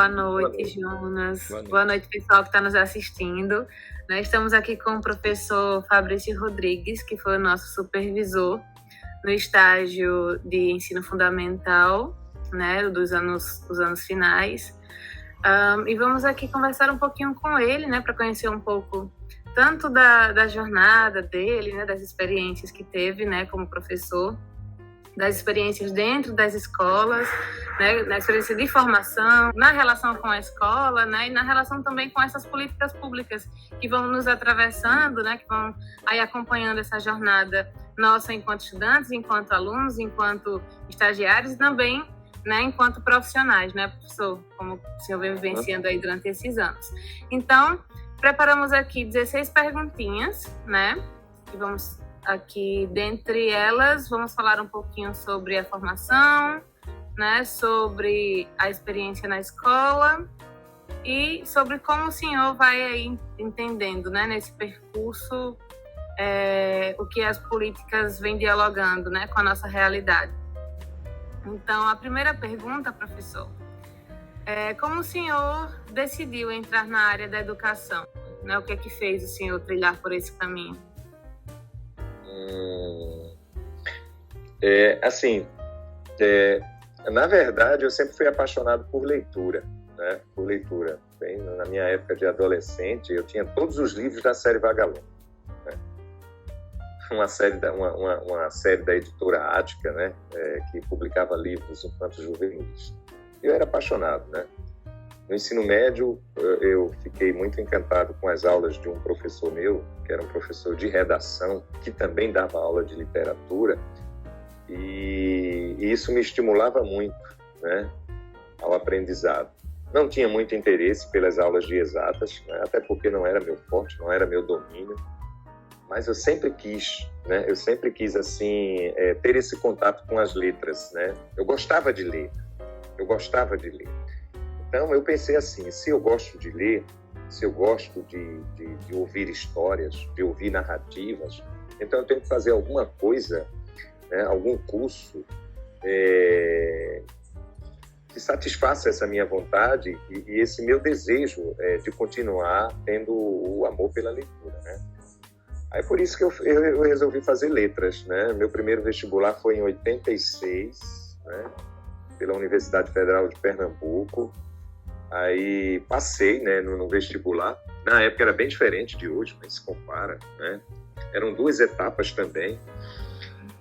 Boa noite, Jonas. Boa noite, pessoal que está nos assistindo. Nós estamos aqui com o professor Fabrício Rodrigues, que foi o nosso supervisor no estágio de ensino fundamental, né, dos anos finais. E vamos aqui conversar um pouquinho com ele, né, para conhecer um pouco tanto da jornada dele, né, das experiências que teve, né, como professor, das experiências dentro das escolas, né, na experiência de formação, na relação com a escola, né, e na relação também com essas políticas públicas que vão nos atravessando, né, que vão aí acompanhando essa jornada nossa enquanto estudantes, enquanto alunos, enquanto estagiários e também, né, enquanto profissionais, né, professor, como o senhor vem vivenciando aí durante esses anos. Então, preparamos aqui 16 perguntinhas, né, que vamos aqui, dentre elas, vamos falar um pouquinho sobre a formação, né, sobre a experiência na escola e sobre como o senhor vai aí entendendo, né, nesse percurso, o que as políticas vêm dialogando, né, com a nossa realidade. Então, a primeira pergunta, professor, como o senhor decidiu entrar na área da educação? Né, o que é que fez o senhor trilhar por esse caminho? Na verdade, eu sempre fui apaixonado por leitura, né? Por leitura. Bem, na minha época de adolescente, eu tinha todos os livros da série Vagalume, né? Uma série da editora Ática, né? Que publicava livros infanto-juvenis. Eu era apaixonado, né? No ensino médio, eu fiquei muito encantado com as aulas de um professor meu, que era um professor de redação, que também dava aula de literatura, e isso me estimulava muito, né, ao aprendizado. Não tinha muito interesse pelas aulas de exatas, né, até porque não era meu forte, não era meu domínio, mas eu sempre quis, né, assim, ter esse contato com as letras, né? Eu gostava de ler. Então, eu pensei assim, se eu gosto de ler, se eu gosto de ouvir histórias, de ouvir narrativas, então eu tenho que fazer alguma coisa, né, algum curso que satisfaça essa minha vontade e esse meu desejo de continuar tendo o amor pela leitura, né? Aí por isso que eu resolvi fazer letras, né? Meu primeiro vestibular foi em 86, né, pela Universidade Federal de Pernambuco. Aí passei, né, no vestibular. Na época era bem diferente de hoje, nem se compara, né? Eram 2 etapas também.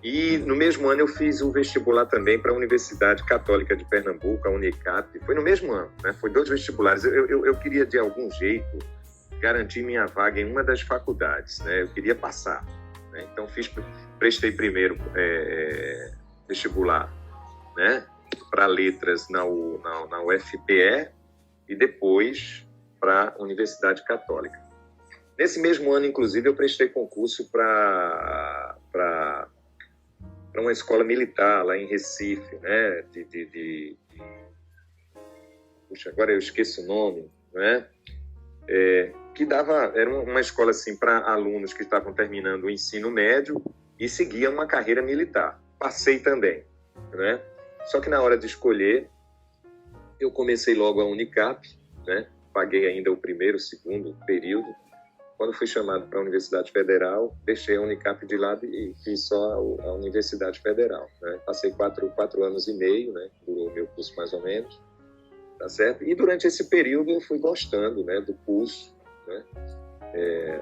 E no mesmo ano eu fiz o vestibular também para a Universidade Católica de Pernambuco, a Unicap. Foi no mesmo ano, né? Foi 2 vestibulares. Eu queria, de algum jeito, garantir minha vaga em uma das faculdades, né? Eu queria passar, né? Então prestei primeiro vestibular, né, para letras na UFPE, e depois para a Universidade Católica. Nesse mesmo ano, inclusive, eu prestei concurso para uma escola militar lá em Recife, né? Puxa, agora eu esqueço o nome, né? Era uma escola assim, para alunos que estavam terminando o ensino médio e seguiam uma carreira militar. Passei também, né? Só que na hora de escolher, eu comecei logo a Unicap, né? Paguei ainda o primeiro, segundo período. Quando fui chamado para a Universidade Federal, deixei a Unicap de lado e fiz só a Universidade Federal, né? Passei 4 anos e meio, né? Durou o meu curso mais ou menos, tá certo? E durante esse período eu fui gostando, né, do curso, né?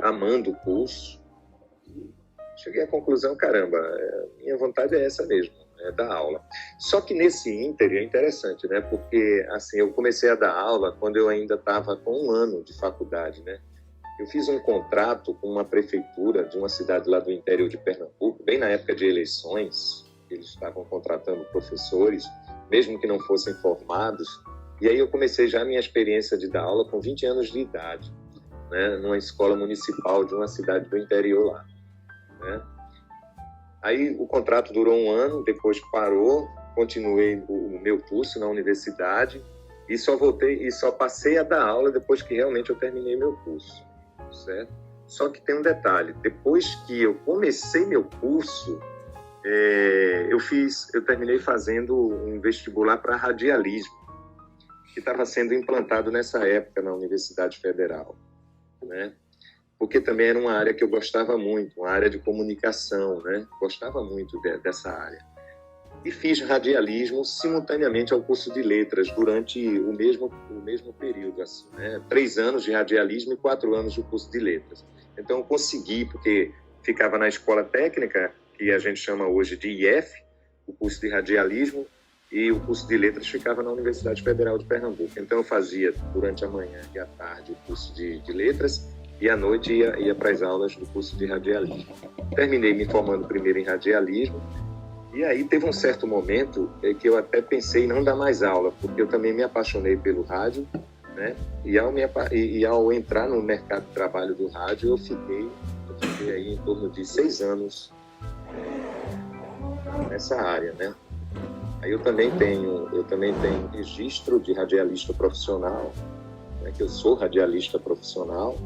Amando o curso. Cheguei à conclusão, caramba, minha vontade é essa mesmo, dar aula. Só que nesse ínter é interessante, né? Porque assim, eu comecei a dar aula quando eu ainda estava com 1 ano de faculdade, né? Eu fiz um contrato com uma prefeitura de uma cidade lá do interior de Pernambuco, bem na época de eleições. Eles estavam contratando professores, mesmo que não fossem formados. E aí eu comecei já a minha experiência de dar aula com 20 anos de idade, né? Numa escola municipal de uma cidade do interior lá, né? Aí o contrato durou 1 ano, depois parou, continuei o meu curso na universidade e só passei a dar aula depois que realmente eu terminei meu curso, certo? Só que tem um detalhe, depois que eu comecei meu curso, eu terminei fazendo um vestibular para radialismo, que estava sendo implantado nessa época na Universidade Federal, né? Porque também era uma área que eu gostava muito, uma área de comunicação, né? Gostava muito dessa área. E fiz radialismo simultaneamente ao curso de letras durante o mesmo período, assim, né? 3 anos de radialismo e 4 anos de curso de letras. Então eu consegui, porque ficava na escola técnica, que a gente chama hoje de IF, o curso de radialismo, e o curso de letras ficava na Universidade Federal de Pernambuco. Então eu fazia durante a manhã e a tarde o curso de letras e à noite ia para as aulas do curso de radialismo. Terminei me formando primeiro em radialismo e aí teve um certo momento que eu até pensei em não dar mais aula, porque eu também me apaixonei pelo rádio, né? E ao entrar no mercado de trabalho do rádio, eu fiquei aí em torno de 6 anos nessa área, né? Aí eu também tenho registro de radialista profissional, né, que eu sou radialista profissional,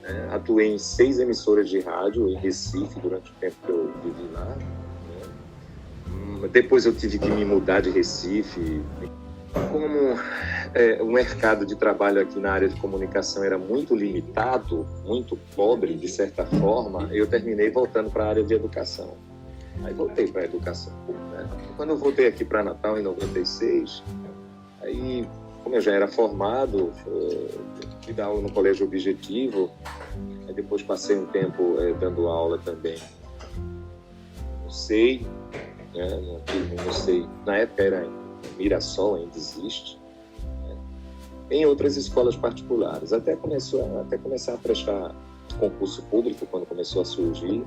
né, atuei em 6 emissoras de rádio em Recife durante o tempo que eu vivi lá, né. Depois eu tive que me mudar de Recife. Como o mercado de trabalho aqui na área de comunicação era muito limitado, muito pobre de certa forma, eu terminei voltando para a área de educação. Aí voltei para a educação, né? Quando eu voltei aqui para Natal, em 96, aí, como eu já era formado, fui dar aula no Colégio Objetivo, aí depois passei um tempo dando aula também no SEI, né? No SEI, na época era em Mirassol, ainda existe, né? Em outras escolas particulares, até começar a prestar concurso público, quando começou a surgir.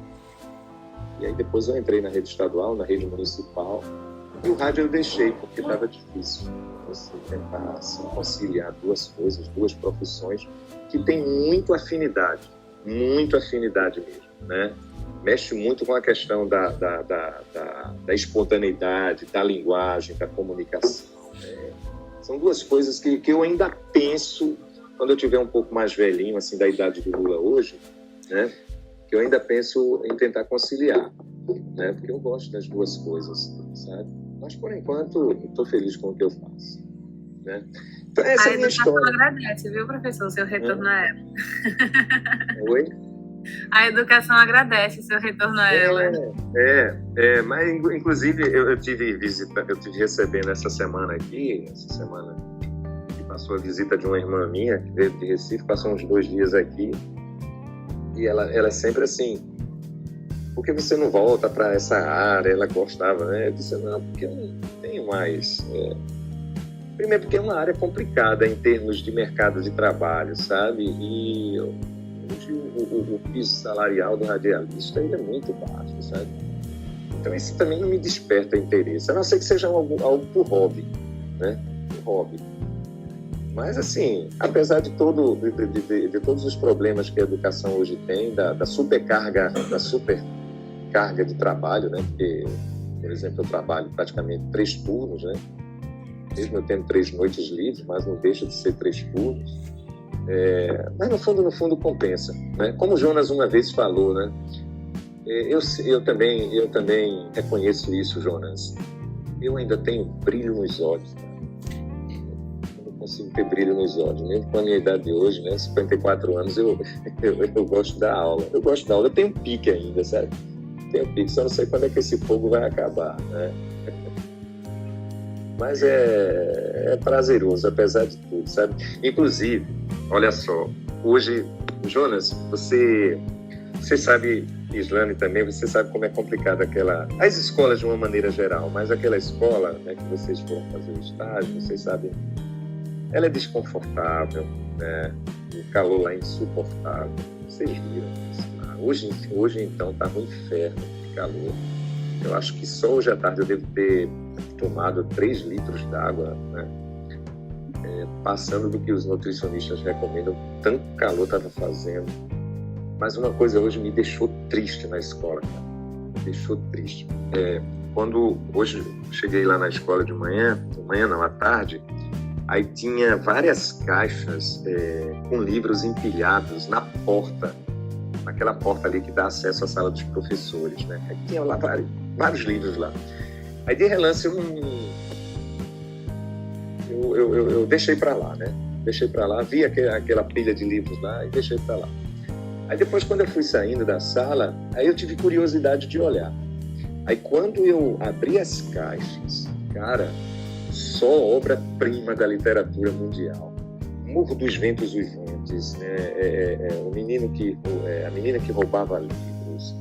E aí depois eu entrei na rede estadual, na rede municipal, e o rádio eu deixei, porque estava difícil você tentar assim, conciliar 2 coisas, 2 profissões que têm muita afinidade mesmo, né? Mexe muito com a questão da espontaneidade, da linguagem, da comunicação, né? São 2 coisas que eu ainda penso, quando eu tiver um pouco mais velhinho, assim, da idade de Lula hoje, né? Que eu ainda penso em tentar conciliar, né? Porque eu gosto das 2 coisas, sabe? Mas, por enquanto, estou feliz com o que eu faço, né? Então, essa é a minha história. A educação agradece, viu, professor, o seu retorno a ela. Oi? A educação agradece o seu retorno a ela. Mas, inclusive, eu tive recebendo essa semana que passou a visita de uma irmã minha, que veio de Recife, passou uns 2 dias aqui. E ela é sempre assim, por que você não volta para essa área? Ela gostava, né? Eu disse, não, porque eu não tenho mais. Primeiro, porque é uma área complicada em termos de mercado de trabalho, sabe? E hoje o piso salarial do radialista ele é muito baixo, sabe? Então isso também não me desperta interesse, a não ser que seja algo por hobby, né? Por hobby. Mas, assim, apesar de todos os problemas que a educação hoje tem, da supercarga de trabalho, né? Porque, por exemplo, eu trabalho praticamente 3 turnos, né? Mesmo eu tendo 3 noites livres, mas não deixa de ser 3 turnos. Mas, no fundo, compensa, né? Como o Jonas uma vez falou, né? Eu também reconheço isso, Jonas. Eu ainda tenho brilho nos olhos, né? Consigo ter brilho nos olhos, mesmo com a minha idade de hoje, né? 54 anos, eu gosto da aula. Eu gosto da aula, eu tenho pique ainda, sabe? Tenho pique, só não sei quando é que esse fogo vai acabar, né? Mas é prazeroso, apesar de tudo, sabe? Inclusive, olha só, hoje, Jonas, você sabe, Islane também, você sabe como é complicado as escolas de uma maneira geral, mas aquela escola, né, que vocês foram fazer o estágio, vocês sabem, ela é desconfortável, né? O calor lá é insuportável. Vocês viram isso lá. Hoje então, estava um inferno de calor. Eu acho que só hoje à tarde eu devo ter tomado 3 litros d'água, né? Passando do que os nutricionistas recomendam, tanto calor estava fazendo. Mas uma coisa hoje me deixou triste na escola, cara. Me deixou triste. Quando hoje cheguei lá na escola de manhã não, à tarde, aí tinha várias caixas com livros empilhados na porta, naquela porta ali que dá acesso à sala dos professores, né? Aí tinha lá vários livros lá. Aí de relance eu deixei para lá, né? Deixei para lá, vi aquela pilha de livros lá e deixei para lá. Aí depois, quando eu fui saindo da sala, aí eu tive curiosidade de olhar. Aí quando eu abri as caixas, cara, só obra-prima da literatura mundial. Morro dos Ventos Uivantes, né? A menina que roubava livros,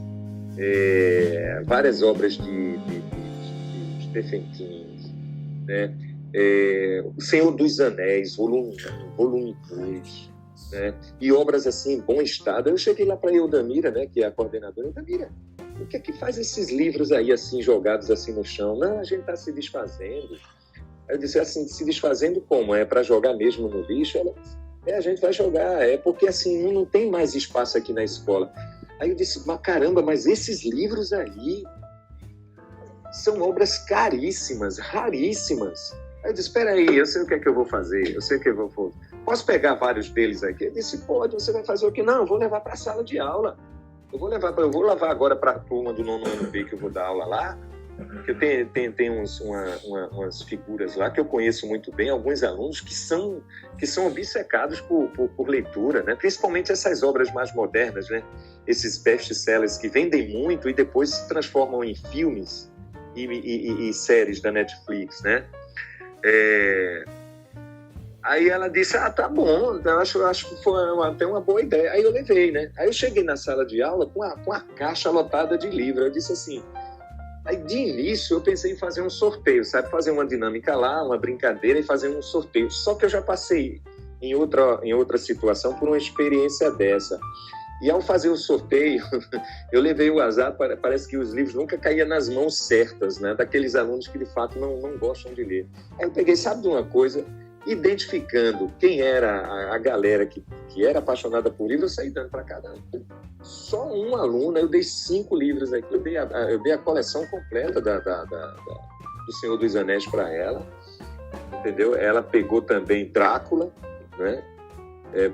várias obras de Stephen King, né? O Senhor dos Anéis, volume 2, né? E obras assim em bom estado. Eu cheguei lá para a Eudamira, né, que é a coordenadora. Eudamira, o que é que faz esses livros aí assim jogados assim no chão? Não, a gente está se desfazendo. Aí eu disse assim, se desfazendo como? É para jogar mesmo no lixo? Ela, a gente vai jogar, porque assim não tem mais espaço aqui na escola. Aí eu disse, mas caramba, mas esses livros aí são obras caríssimas, raríssimas. Aí eu disse, espera aí, eu sei o que é que eu vou fazer, eu sei o que eu vou fazer. Posso pegar vários deles aqui? Ele disse, pode, você vai fazer o quê? Não, eu vou levar para a sala de aula. Eu vou levar agora para a turma do 9º ano B que eu vou dar aula lá, porque tem umas figuras lá que eu conheço muito bem, alguns alunos que são obcecados por leitura, né? Principalmente essas obras mais modernas, né? Esses best-sellers que vendem muito e depois se transformam em filmes e séries da Netflix, né? Aí ela disse, tá bom, eu acho que foi até uma boa ideia. Aí eu levei, né? Aí eu cheguei na sala de aula com a caixa lotada de livros. Eu disse assim, aí de início eu pensei em fazer um sorteio, sabe? Fazer uma dinâmica lá, uma brincadeira e fazer um sorteio. Só que eu já passei em outra situação por uma experiência dessa. E ao fazer o sorteio, eu levei o azar, parece que os livros nunca caíam nas mãos certas, né? Daqueles alunos que de fato não gostam de ler. Aí eu peguei, sabe de uma coisa? Identificando quem era a galera que era apaixonada por livros, eu saí dando para cada um. Só um aluno, eu dei 5 livros aqui, eu dei a coleção completa do Senhor dos Anéis para ela, entendeu? Ela pegou também Drácula, né?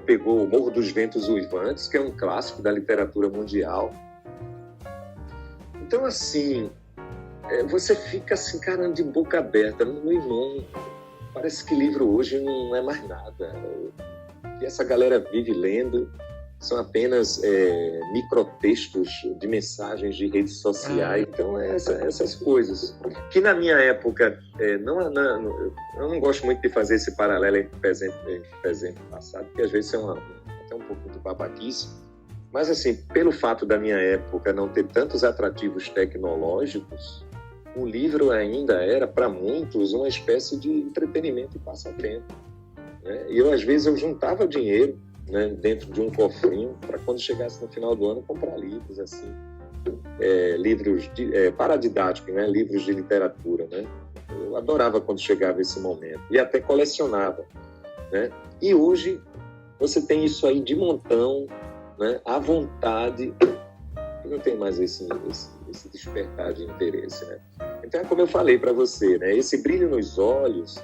Pegou o Morro dos Ventos Uivantes, que é um clássico da literatura mundial. Então, assim, você fica assim, caramba, de boca aberta. Meu irmão, parece que livro hoje não é mais nada. O que essa galera vive lendo são apenas microtextos de mensagens de redes sociais. Então, essas coisas. Que na minha época, eu não gosto muito de fazer esse paralelo entre presente e passado, porque às vezes é até um pouco de babaquice. Mas, assim, pelo fato da minha época não ter tantos atrativos tecnológicos, o livro ainda era, para muitos, uma espécie de entretenimento e passatempo, né? E às vezes, eu juntava dinheiro, né, dentro de um cofrinho, para quando chegasse no final do ano, comprar livros, assim, livros paradidáticos, né, livros de literatura, né? Eu adorava quando chegava esse momento, e até colecionava, né? E hoje, você tem isso aí de montão, né, à vontade, e não tem mais esse despertar de interesse, né? Então, é como eu falei para você, né? Esse brilho nos olhos,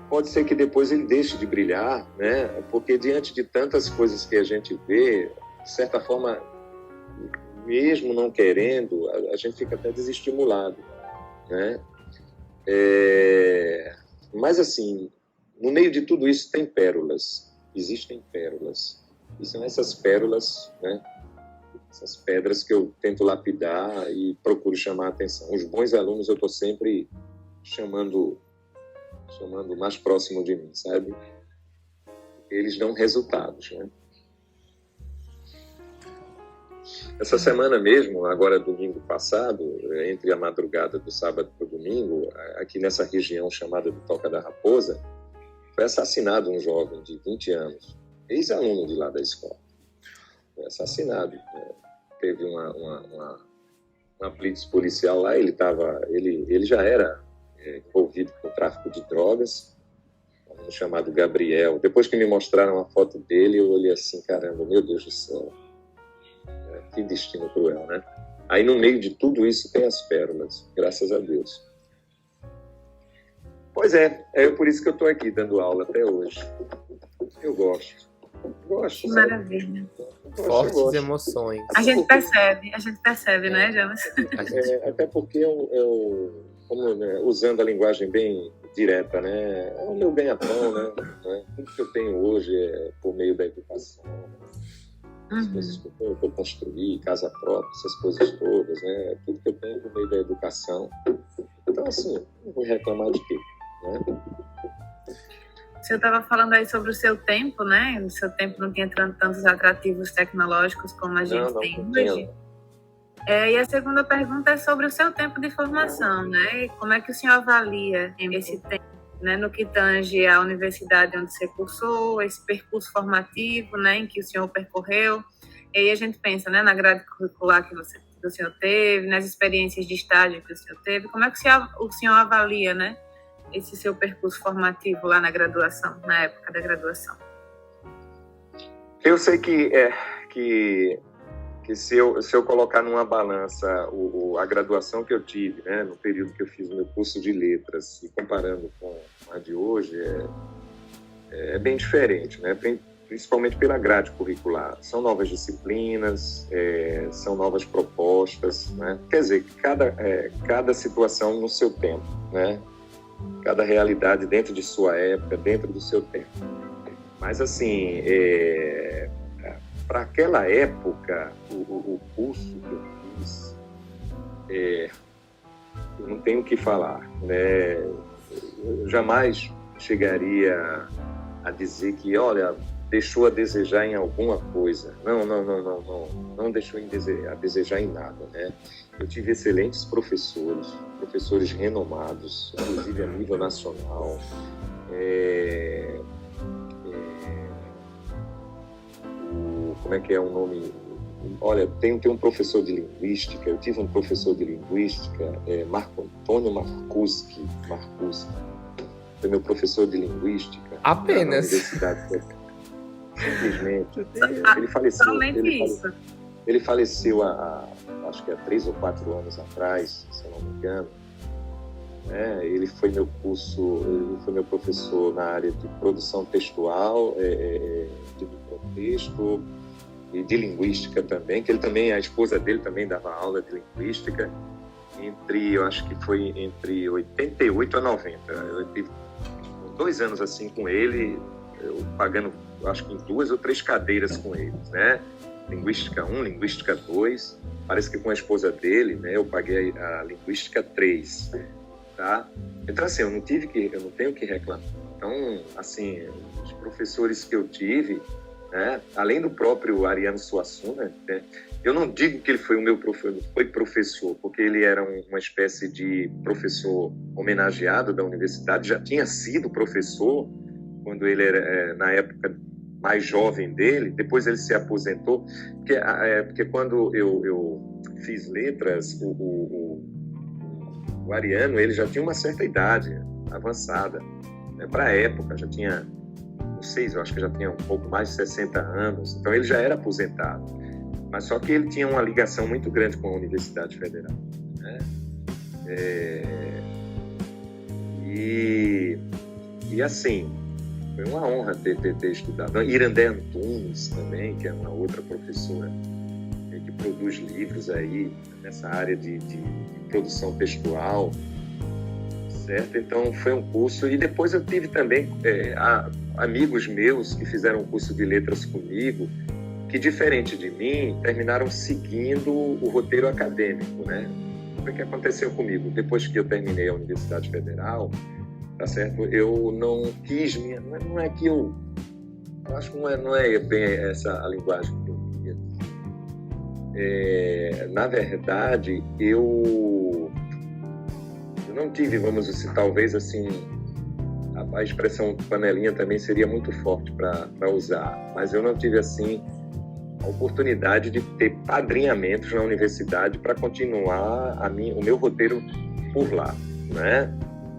pode ser que depois ele deixe de brilhar, né? Porque diante de tantas coisas que a gente vê, de certa forma, mesmo não querendo, a gente fica até desestimulado, né? Mas, assim, no meio de tudo isso tem pérolas, existem pérolas. E são essas pérolas, né? Essas pedras que eu tento lapidar e procuro chamar a atenção. Os bons alunos eu estou sempre chamando mais próximo de mim, sabe? Eles dão resultados, né? Essa semana mesmo, agora domingo passado, entre a madrugada do sábado para o domingo, aqui nessa região chamada de Toca da Raposa, foi assassinado um jovem de 20 anos, ex-aluno de lá da escola. Foi assassinado, né? Teve uma blitz policial lá, ele já era envolvido com o tráfico de drogas, um chamado Gabriel. Depois que me mostraram a foto dele, eu olhei assim, caramba, meu Deus do céu, que destino cruel, né? Aí no meio de tudo isso tem as pérolas, graças a Deus. Pois é por isso que eu estou aqui dando aula até hoje. Eu gosto. Que maravilha. Fortes emoções. A gente percebe, né, Jonas? Até porque como, né, usando a linguagem bem direta, né? É o meu ganha-pão, né? Tudo que eu tenho hoje é por meio da educação, as coisas que eu construí, casa própria, essas coisas todas, né? Tudo que eu tenho é por meio da educação. Então, assim, não vou reclamar de quê, né? Você estava falando aí sobre o seu tempo, né? O seu tempo não tinha tantos atrativos tecnológicos como a gente tem hoje. E a segunda pergunta é sobre o seu tempo de formação, né? E como é que o senhor avalia esse tempo, né? No que tange à universidade onde você cursou, esse percurso formativo, né? Em que o senhor percorreu. E aí a gente pensa, né? Na grade curricular que o senhor teve, nas experiências de estágio que o senhor teve. Como é que o senhor avalia, né? Esse seu percurso formativo lá na graduação, na época da graduação? Eu sei que se eu colocar numa balança a graduação que eu tive, né, no período que eu fiz o meu curso de letras, e comparando com a de hoje, é bem diferente, né, principalmente pela grade curricular. São novas disciplinas, são novas propostas, né, quer dizer, cada situação no seu tempo, né, cada realidade dentro de sua época, dentro do seu tempo. Mas, assim, para aquela época, o curso que eu fiz, eu não tenho o que falar, né? Eu jamais chegaria a dizer que, olha, deixou a desejar em alguma coisa. Não deixou a desejar em nada, né? Eu tive excelentes professores renomados, inclusive a nível nacional. Como é que é o nome? Olha, tem um professor de linguística, eu tive um professor de linguística, Marco Antônio Marcuski, foi meu professor de linguística. Apenas. Na universidade. Simplesmente. Ele faleceu acho que há 3 ou 4 anos atrás, se eu não me engano. Ele foi meu professor na área de produção textual, de microtexto e de linguística também, que a esposa dele também dava aula de linguística, eu acho que foi entre 88 a 90. Eu tive 2 anos assim com ele, eu pagando, acho que em 2 ou 3 cadeiras com eles, né? Linguística 1, Linguística 2, parece que com a esposa dele, né, eu paguei a Linguística 3, tá? Então, assim, eu não tenho que reclamar. Então, assim, os professores que eu tive, né, além do próprio Ariano Suassuna, né, eu não digo que ele foi professor, porque ele era uma espécie de professor homenageado da universidade, já tinha sido professor quando ele era, na época mais jovem dele, depois ele se aposentou, porque quando eu fiz letras, o Ariano, ele já tinha uma certa idade avançada, né? Para a época, já tinha, não sei, eu acho que já tinha um pouco mais de 60 anos, então ele já era aposentado, mas só que ele tinha uma ligação muito grande com a Universidade Federal, né? E assim, foi uma honra ter estudado. Irandé Antunes também, que é uma outra professora que produz livros aí nessa área de produção textual, certo? Então foi um curso, e depois eu tive também amigos meus que fizeram um curso de letras comigo, que diferente de mim, terminaram seguindo o roteiro acadêmico, né? O que aconteceu comigo? Depois que eu terminei a Universidade Federal, tá certo? Eu não quis, não é que eu acho que não é bem essa a linguagem que eu queria. Na verdade, eu não tive, vamos dizer, talvez assim, a expressão panelinha também seria muito forte para usar, mas eu não tive assim a oportunidade de ter padrinhamentos na universidade para continuar o meu roteiro por lá, né?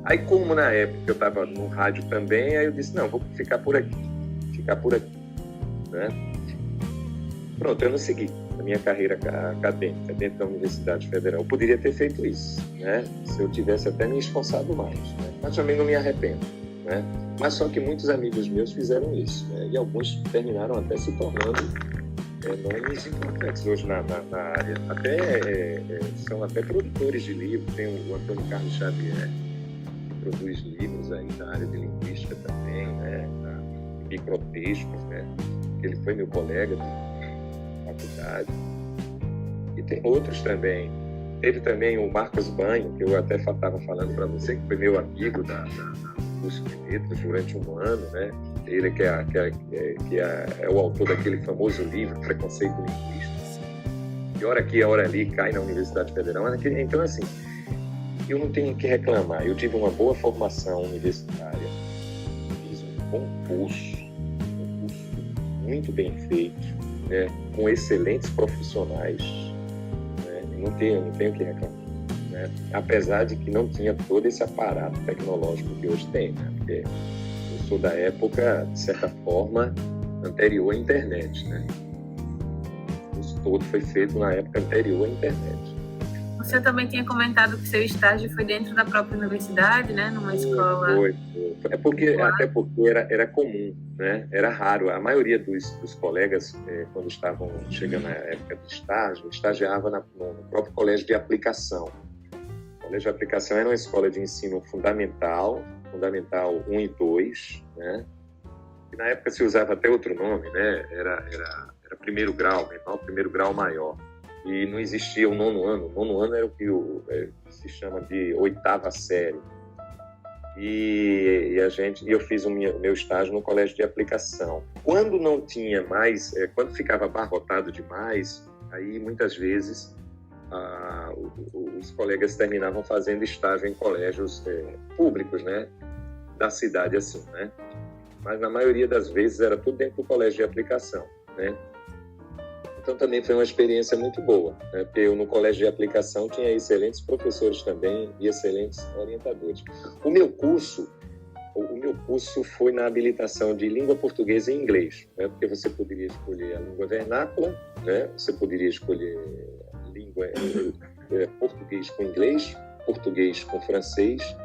Aí, como na época eu estava no rádio também, aí eu disse, não, vou ficar por aqui, né? Pronto, eu não segui a minha carreira acadêmica dentro da Universidade Federal. Eu poderia ter feito isso, né? Se eu tivesse até me esforçado mais, né? Mas também não me arrependo, né? Mas só que muitos amigos meus fizeram isso, né? E alguns terminaram até se tornando nomes importantes hoje na área. São até produtores de livros. Tem o Antônio Carlos Xavier, que produz livros aí na área de linguística também, né? Microtextos, né? Ele foi meu colega de faculdade. E tem outros também. Teve também o Marcos Banho, que eu até estava falando para você, que foi meu amigo da curso de letras durante um ano, né? Ele que é o autor daquele famoso livro Preconceito Linguístico. E hora aqui, hora ali, cai na Universidade Federal. Então, assim, eu não tenho o que reclamar. Eu tive uma boa formação universitária, fiz um bom curso muito bem feito, né? Com excelentes profissionais, né? Não tenho o que reclamar, né? Apesar de que não tinha todo esse aparato tecnológico que hoje tem, né? Porque eu sou da época, de certa forma, anterior à internet, né? Isso todo foi feito na época anterior à internet. Você também tinha comentado que seu estágio foi dentro da própria universidade, né? Numa escola... Foi. Até porque era comum, né? Era raro. A maioria dos colegas, quando estavam chegando na época de estágio, estagiava no próprio colégio de aplicação. O colégio de aplicação era uma escola de ensino fundamental 1 e 2, né? E na época se usava até outro nome, né? Era primeiro grau, menor, primeiro grau maior. E não existia o 9º ano. O 9º ano era o que se chama de 8ª série. E eu fiz o meu estágio no colégio de aplicação. Quando não tinha mais, quando ficava abarrotado demais, aí muitas vezes os colegas terminavam fazendo estágio em colégios públicos, né, da cidade, assim, né? Mas na maioria das vezes era tudo dentro do colégio de aplicação, né? Então também foi uma experiência muito boa, né? Porque eu no colégio de aplicação tinha excelentes professores também e excelentes orientadores. O meu curso foi na habilitação de língua portuguesa e inglês, né? Porque você poderia escolher a língua vernácula, né? Você poderia escolher a língua português com inglês, português com francês,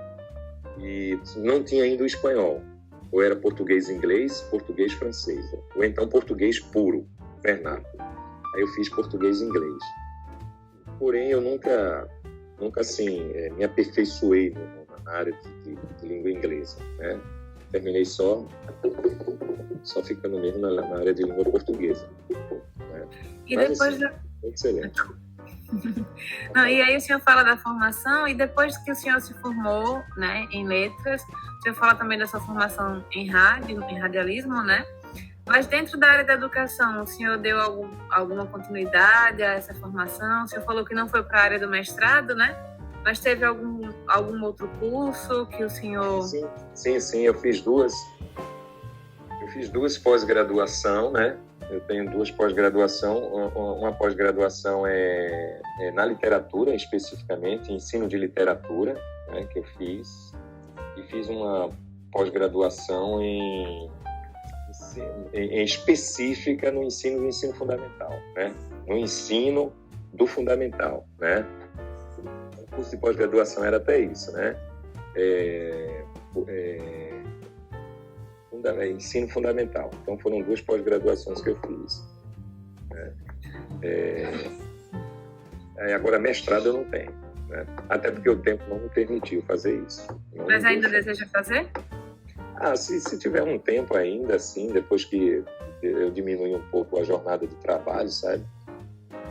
e não tinha ainda o espanhol. Ou era português-inglês, português-francês, ou então português puro, vernáculo. Aí eu fiz português e inglês. Porém, eu nunca assim, me aperfeiçoei na área de língua inglesa, né? Terminei só ficando mesmo na área de língua portuguesa, né? E mas, depois... Assim, excelente. Não, e aí o senhor fala da formação, e depois que o senhor se formou, né, em letras, o senhor fala também da sua formação em rádio, em radialismo, né? Mas dentro da área da educação, o senhor deu alguma continuidade a essa formação? O senhor falou que não foi para a área do mestrado, né? Mas teve algum outro curso que o senhor... Sim, eu fiz duas pós-graduação, né? Eu tenho 2 pós-graduação. Uma pós-graduação é na literatura, especificamente, ensino de literatura, né, que eu fiz. E fiz uma pós-graduação em específica no ensino fundamental, né? No ensino do fundamental, né? O curso de pós-graduação era até isso, né? Ensino fundamental. Então foram 2 pós-graduações que eu fiz, né? Agora mestrado eu não tenho, né? Até porque o tempo não me permitiu fazer isso. Mas ainda deseja fazer? Se tiver um tempo ainda, assim, depois que eu diminuir um pouco a jornada de trabalho, sabe?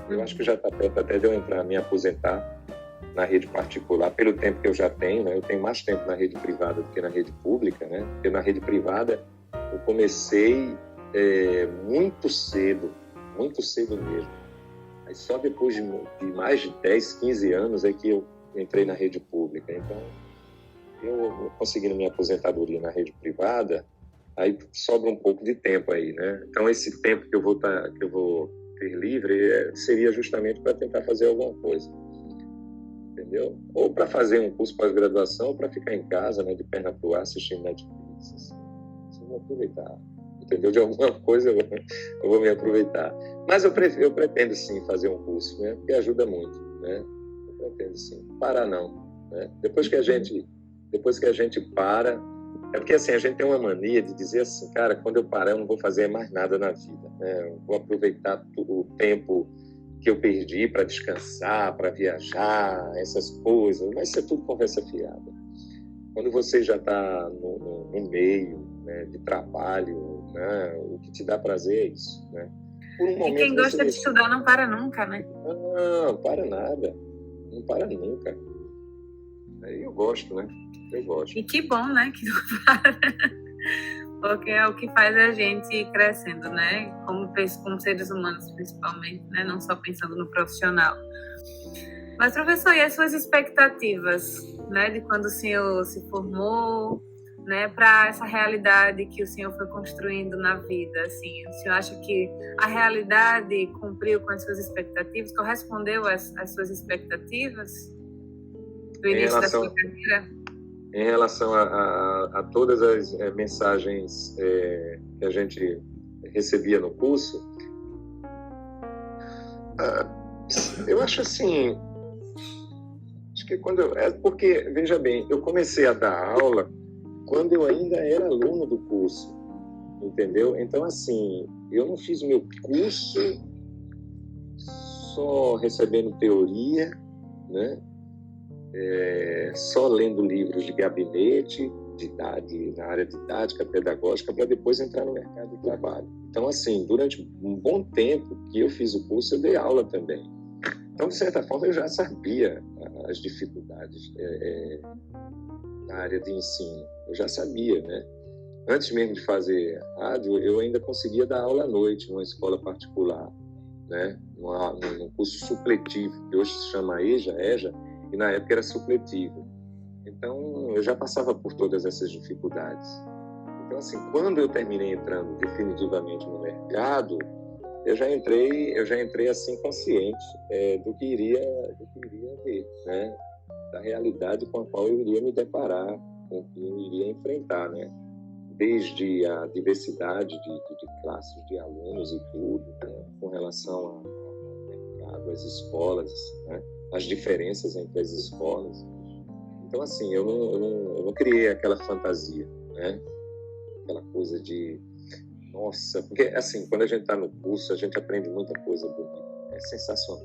Eu acho que já está perto até de eu me aposentar na rede particular, pelo tempo que eu já tenho, né? Eu tenho mais tempo na rede privada do que na rede pública, né? Porque na rede privada eu comecei muito cedo mesmo. Aí só depois de mais de 10, 15 anos é que eu entrei na rede pública. Então, eu conseguindo minha aposentadoria na rede privada, aí sobra um pouco de tempo aí, né? Então, esse tempo que eu vou ter livre seria justamente para tentar fazer alguma coisa, entendeu? Ou para fazer um curso pós-graduação, ou para ficar em casa, né, de perna pro ar, assistindo Netflix. Assim. Eu vou aproveitar, entendeu? De alguma coisa eu vou me aproveitar. Mas eu pretendo sim fazer um curso, né? Porque ajuda muito, né? Eu pretendo sim. Parar não, né? Depois que a gente para... É porque assim, a gente tem uma mania de dizer assim, cara, quando eu parar eu não vou fazer mais nada na vida. vou aproveitar o tempo que eu perdi para descansar, para viajar, essas coisas, mas isso é tudo conversa fiada. Quando você já está no meio, né, de trabalho, né, o que te dá prazer é isso, né? Por um momento, e quem gosta de estudar não para nunca, né? Não para nada, não para nunca. Eu gosto, né? Eu gosto. E que bom, né, que não para. Porque é o que faz a gente ir crescendo, né? Como seres humanos, principalmente, né? Não só pensando no profissional. Mas, professor, e as suas expectativas, né? De quando o senhor se formou, né? Para essa realidade que o senhor foi construindo na vida, assim. O senhor acha que a realidade cumpriu com as suas expectativas? Correspondeu às suas expectativas do início da sua carreira? Em relação a todas as mensagens que a gente recebia no curso, eu acho assim, acho que porque, veja bem, eu comecei a dar aula quando eu ainda era aluno do curso, entendeu? Então, assim, eu não fiz o meu curso só recebendo teoria, né? Só lendo livros de gabinete, na área didática, pedagógica, para depois entrar no mercado de trabalho. Então, assim, durante um bom tempo que eu fiz o curso, eu dei aula também. Então, de certa forma, eu já sabia as dificuldades na área de ensino. Eu já sabia, né? Antes mesmo de fazer rádio, eu ainda conseguia dar aula à noite numa escola particular, né? Num curso supletivo, que hoje se chama EJA, e na época era supletivo. Então, eu já passava por todas essas dificuldades. Então, assim, quando eu terminei entrando definitivamente no mercado, eu já entrei assim consciente do que iria ver, né? Da realidade com a qual eu iria me deparar, com o que eu iria enfrentar, né? Desde a diversidade de classes de alunos e tudo, né? Com relação ao mercado, às escolas, né? As diferenças entre as escolas. Então, assim, eu não criei aquela fantasia, né? Aquela coisa de, nossa, porque, assim, quando a gente está no curso, a gente aprende muita coisa bonita. É sensacional.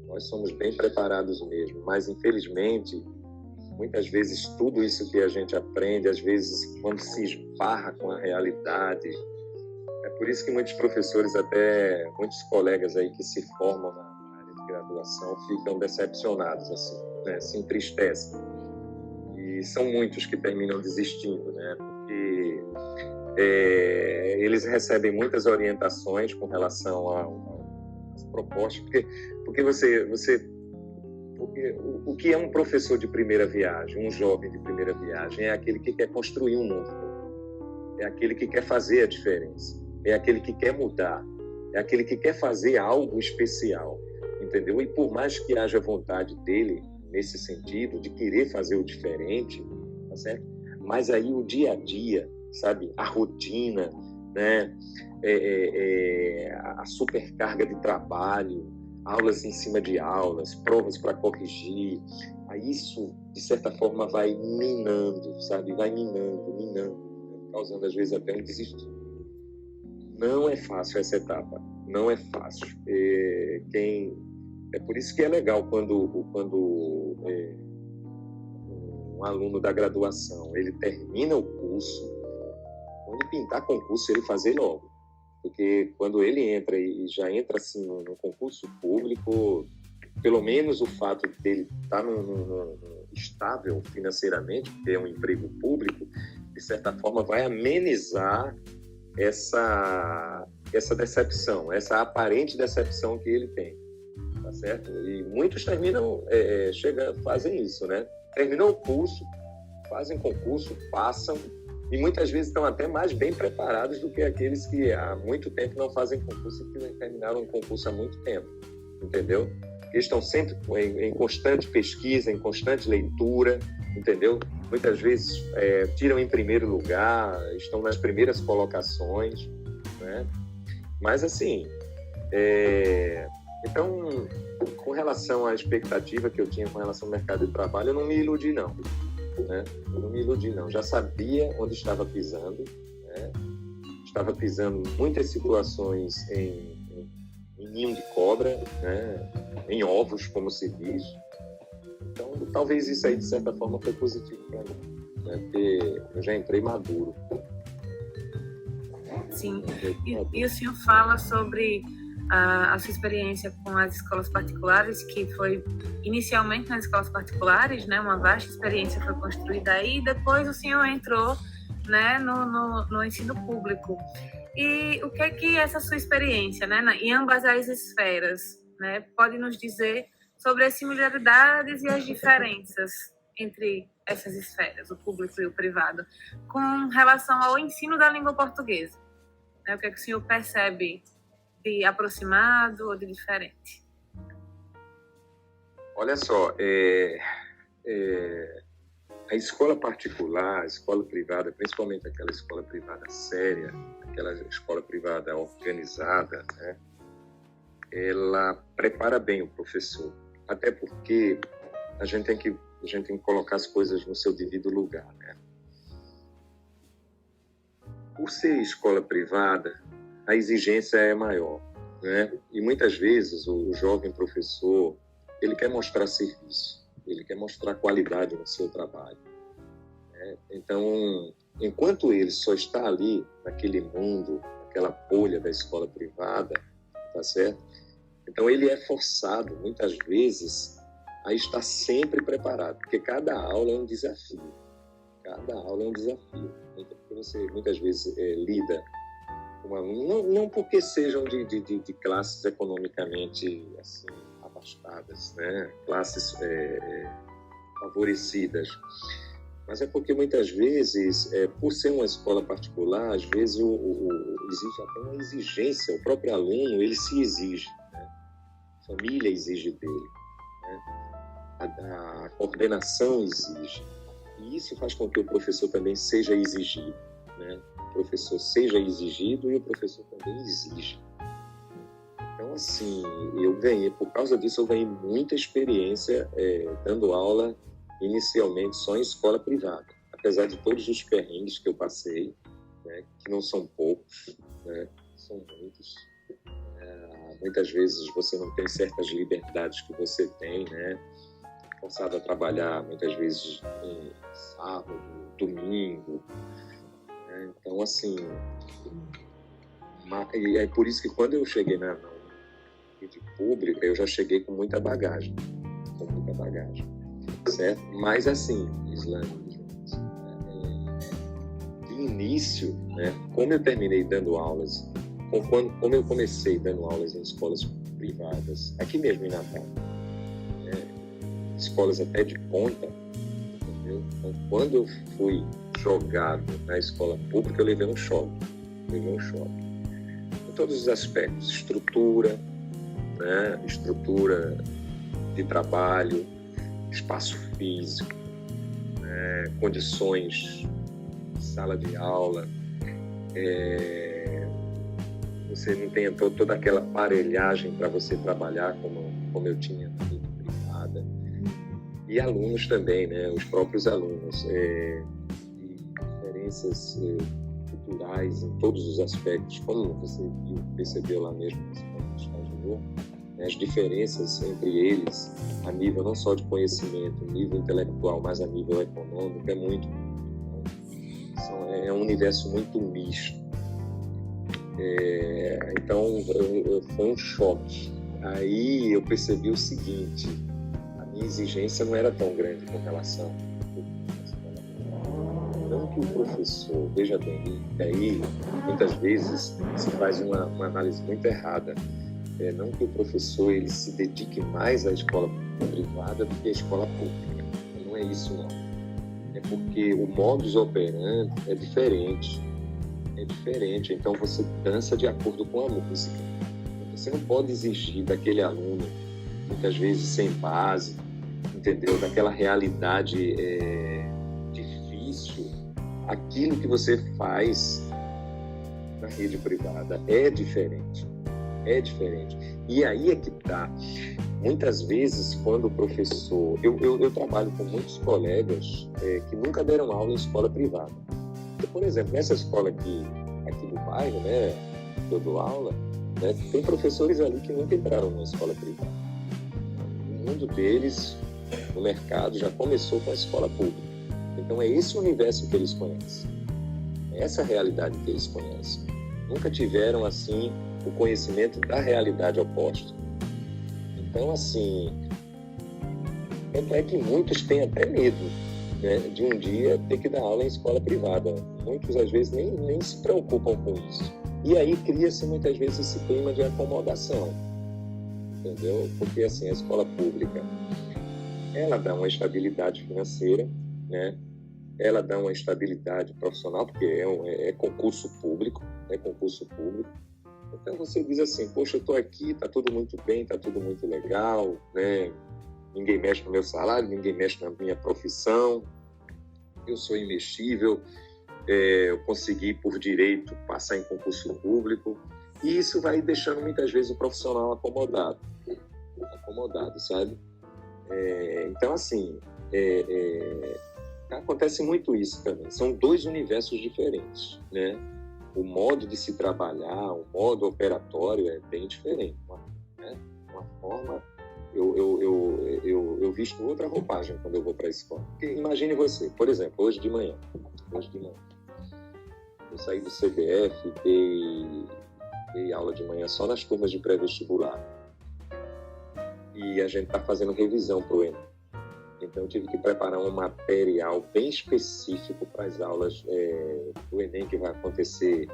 Nós somos bem preparados mesmo, mas, infelizmente, muitas vezes tudo isso que a gente aprende, às vezes, quando se esbarra com a realidade, é por isso que muitos professores, até muitos colegas aí que se formam na graduação ficam decepcionados, assim, né? Se entristecem. E são muitos que terminam desistindo, né? Porque eles recebem muitas orientações com relação às propostas, porque o que é um professor de primeira viagem, um jovem de primeira viagem, é aquele que quer construir um mundo, é aquele que quer fazer a diferença, é aquele que quer mudar, é aquele que quer fazer algo especial. Entendeu? E por mais que haja vontade dele nesse sentido, de querer fazer o diferente, tá certo? Mas aí o dia a dia, sabe? A rotina, né? A supercarga de trabalho, aulas em cima de aulas, provas para corrigir, aí isso, de certa forma, vai minando, sabe? Vai minando, causando às vezes até um desistir. Não é fácil essa etapa, não é fácil. É por isso que é legal quando um aluno da graduação ele termina o curso, quando pintar concurso ele fazer logo, porque quando ele entra e já entra assim no concurso público, pelo menos o fato dele estar estável financeiramente, ter um emprego público, de certa forma vai amenizar essa decepção, essa aparente decepção que ele tem. Tá certo? E muitos fazem isso, né? Terminou o curso, fazem concurso, passam, e muitas vezes estão até mais bem preparados do que aqueles que há muito tempo não fazem concurso e que terminaram um concurso há muito tempo, entendeu? Eles estão sempre em constante pesquisa, em constante leitura, entendeu? Muitas vezes tiram em primeiro lugar, estão nas primeiras colocações, né? Mas, assim, então, com relação à expectativa que eu tinha com relação ao mercado de trabalho, eu não me iludi, não. Né? Eu não me iludi, não. Já sabia onde estava pisando, né? estava pisando muitas situações em ninho de cobra, né? Em ovos, como se diz. Então, talvez isso aí, de certa forma, foi positivo para mim, né? Porque eu já entrei maduro. Sim. E o senhor fala sobre a sua experiência com as escolas particulares, que foi inicialmente nas escolas particulares, né? Uma vasta experiência foi construída aí, e depois o senhor entrou, né, no ensino público. E o que é que essa sua experiência, né, em ambas as esferas, né, pode nos dizer sobre as similaridades e as diferenças entre essas esferas, o público e o privado, com relação ao ensino da língua portuguesa? Né, o que é que o senhor percebe de aproximado ou de diferente? Olha só, a escola particular, a escola privada, principalmente aquela escola privada séria, aquela escola privada organizada, né, ela prepara bem o professor. Até porque a gente tem que colocar as coisas no seu devido lugar, né? Por ser escola privada, a exigência é maior, né? E muitas vezes o jovem professor, ele quer mostrar serviço, ele quer mostrar qualidade no seu trabalho, né? Então, enquanto ele só está ali naquele mundo, naquela bolha da escola privada, tá certo? Então ele é forçado muitas vezes a estar sempre preparado, porque cada aula é um desafio. Cada aula é um desafio. Porque você muitas vezes lida com alunos, não porque sejam de classes economicamente assim abastadas, né? Classes favorecidas, mas é porque muitas vezes, por ser uma escola particular, às vezes existe até uma exigência, o próprio aluno ele se exige, né? A família exige dele, né? A coordenação exige, e isso faz com que o professor também seja exigido, né? O professor seja exigido e o professor também exige. Então, assim, por causa disso, eu ganhei muita experiência dando aula inicialmente só em escola privada, apesar de todos os perrengues que eu passei, né, que não são poucos, né, são muitos. Muitas vezes você não tem certas liberdades que você tem, né, forçado a trabalhar muitas vezes em sábado, domingo, né? Então, assim, e é por isso que quando eu cheguei na rede pública, eu já cheguei com muita bagagem, certo? Mas assim, Islane, de início, né, como eu terminei dando aulas, como eu comecei dando aulas em escolas privadas, aqui mesmo em Natal, né, escolas até de ponta, entendeu? Então, quando eu fui jogado na escola pública, eu levei um choque, em todos os aspectos, estrutura, né, estrutura de trabalho, espaço físico, né, condições de sala de aula, você não tem toda aquela aparelhagem para você trabalhar como eu tinha na rede privada, e alunos também, né, os próprios alunos, diferenças culturais em todos os aspectos, como você percebeu lá mesmo no estagiou, as diferenças entre eles, a nível não só de conhecimento, nível intelectual, mas a nível econômico, é muito. É um universo muito misto. Então, foi um choque. Aí eu percebi o seguinte: a minha exigência não era tão grande com relação. Não que o professor, veja bem, aí muitas vezes se faz uma análise muito errada. Não que o professor ele se dedique mais à escola privada do que à escola pública. Não é isso, não. É porque o modus operandi é diferente. Então você dança de acordo com a música. Você não pode exigir daquele aluno, muitas vezes sem base, entendeu? Daquela realidade difícil, aquilo que você faz na rede privada é diferente. E aí é que tá. Muitas vezes, quando o professor... Eu trabalho com muitos colegas que nunca deram aula em escola privada. Então, por exemplo, nessa escola aqui aqui do bairro, né, que eu dou aula, né, tem professores ali que nunca entraram numa escola privada. O mundo deles, no mercado, já começou com a escola pública. Então é esse universo que eles conhecem. É essa realidade que eles conhecem. Nunca tiveram, assim, o conhecimento da realidade oposta. Então, assim, é que muitos têm até medo, né, de um dia ter que dar aula em escola privada. Muitos, às vezes, nem se preocupam com isso. E aí cria-se, muitas vezes, esse clima de acomodação, entendeu? Porque, assim, a escola pública, ela dá uma estabilidade financeira, né? Ela dá uma estabilidade profissional, porque é concurso público, Então você diz assim, poxa, eu estou aqui, está tudo muito bem, está tudo muito legal, né? Ninguém mexe no meu salário, ninguém mexe na minha profissão, eu sou imexível, eu consegui por direito passar em concurso público, e isso vai deixando muitas vezes o profissional acomodado, sabe? Então, assim, acontece muito isso também. São dois universos diferentes, né? O modo de se trabalhar, o modo operatório é bem diferente, né? Uma forma... Eu visto outra roupagem quando eu vou para a escola. Porque imagine você, por exemplo, hoje de manhã, eu saí do CBF, dei aula de manhã só nas turmas de pré-vestibular. E a gente está fazendo revisão para o Enem. Então eu tive que preparar um material bem específico para as aulas do Enem, que vai acontecer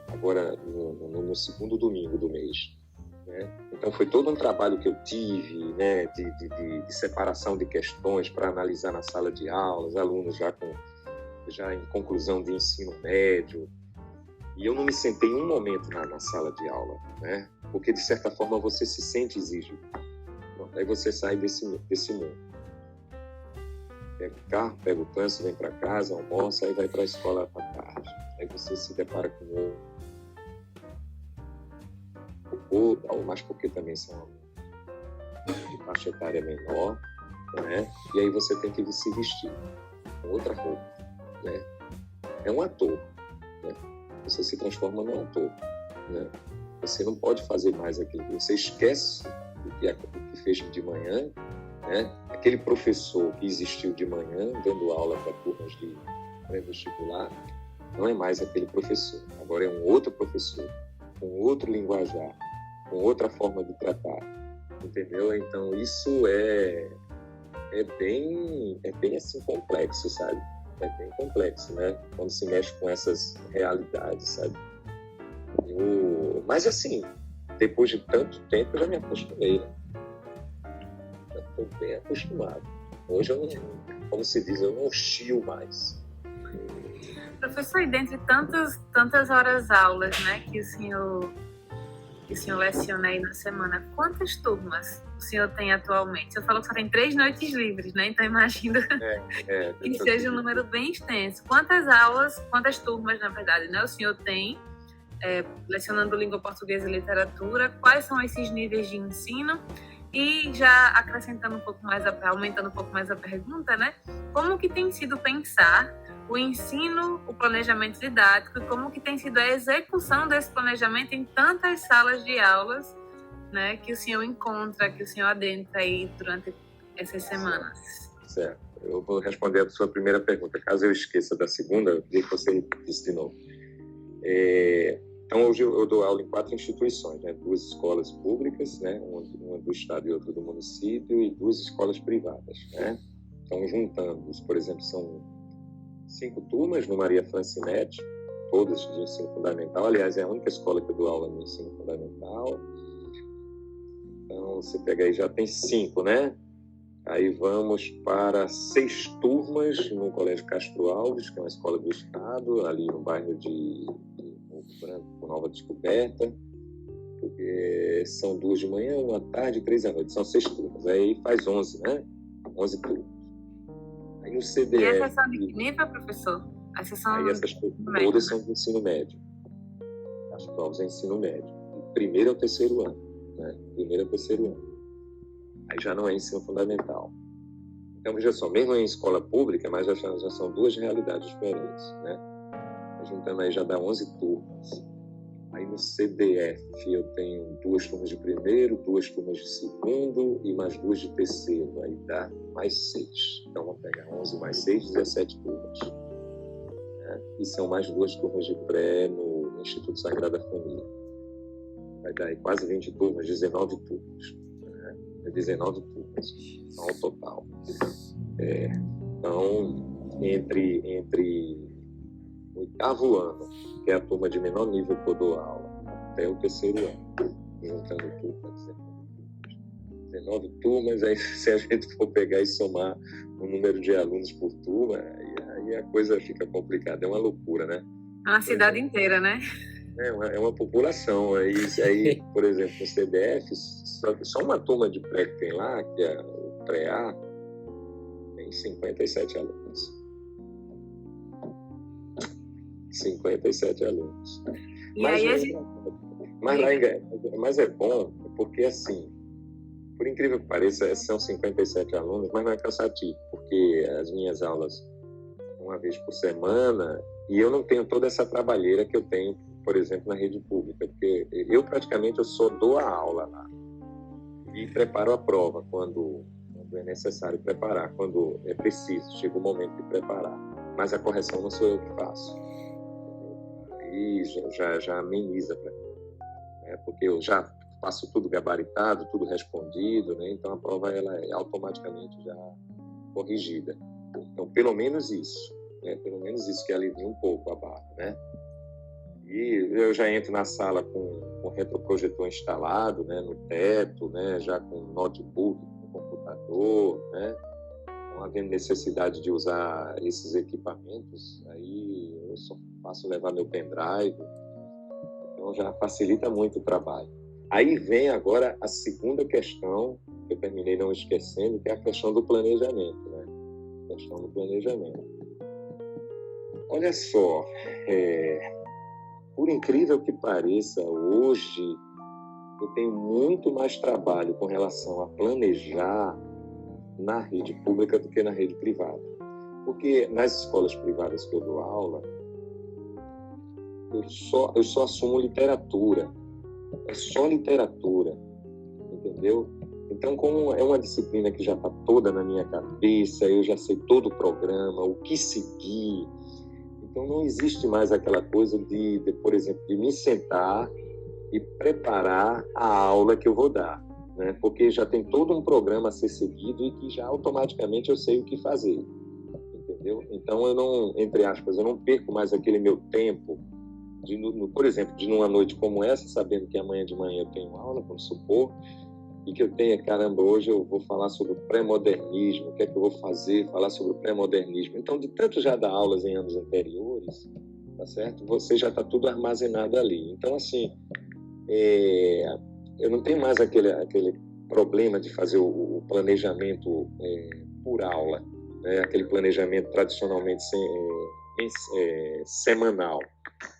agora no segundo domingo do mês. Né? Então foi todo um trabalho que eu tive, né, de separação de questões para analisar na sala de aula, os alunos já em conclusão de ensino médio. E eu não me sentei em um momento na sala de aula, né? Porque de certa forma você se sente exigido. Aí você sai desse mundo. Pega o carro, pega o trânsito, vem para casa, almoça, aí vai para a escola à tarde. Aí você se depara com outro, mas porque também são de faixa etária menor, né? E aí você tem que se vestir com outra roupa, né? É um ator, né? Você se transforma num ator, né? Você não pode fazer mais aquilo, você esquece o que fez de manhã, né? Aquele professor que existiu de manhã, dando aula para turmas de pré-vestibular, não é mais aquele professor. Agora é um outro professor, com outro linguajar, com outra forma de tratar, entendeu? Então isso é bem assim complexo, sabe? É bem complexo, né? Quando se mexe com essas realidades, sabe? Mas assim, depois de tanto tempo eu já me acostumei, né? Estou bem acostumado. Hoje eu não, como se diz, eu não chio mais. Professor, e dentre tantas horas aulas, né, que o senhor leciona aí na semana, quantas turmas o senhor tem atualmente? O senhor falou que só tem 3 noites livres, né? Então imagino que seja um número bem extenso. Quantas turmas, na verdade, né, o senhor tem lecionando língua portuguesa e literatura? Quais são esses níveis de ensino? E já acrescentando um pouco mais, aumentando um pouco mais a pergunta, né? Como que tem sido pensar o ensino, o planejamento didático, e como que tem sido a execução desse planejamento em tantas salas de aulas, né, que o senhor encontra, que o senhor adentra aí durante essas semanas? Certo. Eu vou responder a sua primeira pergunta. Caso eu esqueça da segunda, eu queria que você disse de novo. Então, hoje eu dou aula em 4 instituições, né? 2 escolas públicas, né? Uma do estado e outra do município, e 2 escolas privadas, né? Então, juntando-os, por exemplo, são 5 turmas no Maria Francinete, todas de ensino fundamental. Aliás, é a única escola que eu dou aula no ensino fundamental. Então, você pega aí, já tem 5, né? Aí vamos para 6 turmas no Colégio Castro Alves, que é uma escola do estado, ali no bairro de Branco, Nova Descoberta. São 2 de manhã, 1 à tarde e 3 à noite. São 6 turmas. Aí faz 11, né? 11 turmas. Aí no CDF... E a sessão de que nível, professor? Essas todas são de ensino médio. As provas é ensino médio. Primeiro ao terceiro ano, né? Primeiro ao terceiro ano. Aí já não é ensino fundamental. Então, veja só, mesmo em escola pública, mas já são 2 realidades diferentes, né? juntando aí já dá 11 turmas. Aí no CDF eu tenho 2 turmas de primeiro, 2 turmas de segundo e mais 2 de terceiro. Aí dá mais 6. Então vamos pegar 11 mais 6, 17 turmas. E são mais 2 turmas de pré no Instituto Sagrada Família. Vai dar aí quase 20 turmas, 19 turmas. 19 turmas ao total. Então, entre o 8º ano, que é a turma de menor nível que eu dou aula, até o 3º ano, juntando turmas, 19 turmas, aí se a gente for pegar e somar o número de alunos por turma, aí a coisa fica complicada, é uma loucura, né? Uma cidade inteira, né? É uma população. Aí, por exemplo, no CDF, só uma turma de pré que tem lá, que é o pré-A, tem 57 alunos. 57 alunos. Mas é bom, porque assim, por incrível que pareça, são 57 alunos, mas não é cansativo, porque as minhas aulas uma vez por semana, e eu não tenho toda essa trabalheira que eu tenho, por exemplo, na rede pública, porque eu praticamente só dou a aula lá e preparo a prova quando é necessário preparar, quando é preciso, chega o momento de preparar, mas a correção não sou eu que faço. Aí já ameniza para mim, né? Porque eu já faço tudo gabaritado, tudo respondido, né? Então a prova ela é automaticamente já corrigida. Então, pelo menos isso, né? Pelo menos isso que alivia um pouco a barra, né? E eu já entro na sala com retroprojetor instalado, né, no teto, né, já com notebook, com computador, né? Não havendo necessidade de usar esses equipamentos, aí eu só faço levar meu pendrive, então já facilita muito o trabalho. Aí vem agora a segunda questão, que eu terminei não esquecendo, que é a questão do planejamento, né? A questão do planejamento. Olha só, por incrível que pareça, hoje eu tenho muito mais trabalho com relação a planejar na rede pública do que na rede privada. Porque nas escolas privadas que eu dou aula, eu só assumo literatura. É só literatura, entendeu? Então, como é uma disciplina que já está toda na minha cabeça, eu já sei todo o programa, o que seguir. Então, não existe mais aquela coisa de, por exemplo, de me sentar e preparar a aula que eu vou dar, né? Porque já tem todo um programa a ser seguido e que já automaticamente eu sei o que fazer, entendeu? Então, eu não, entre aspas, eu não perco mais aquele meu tempo, por exemplo, de numa noite como essa, sabendo que amanhã de manhã eu tenho aula, vamos supor, e que eu tenha, caramba, hoje eu vou falar sobre o pré-modernismo, o que é que eu vou fazer, falar sobre o pré-modernismo. Então, de tanto já dar aulas em anos anteriores, tá certo? Você já está tudo armazenado ali. Então, assim, eu não tenho mais aquele problema de fazer o planejamento por aula, né? Aquele planejamento tradicionalmente semanal,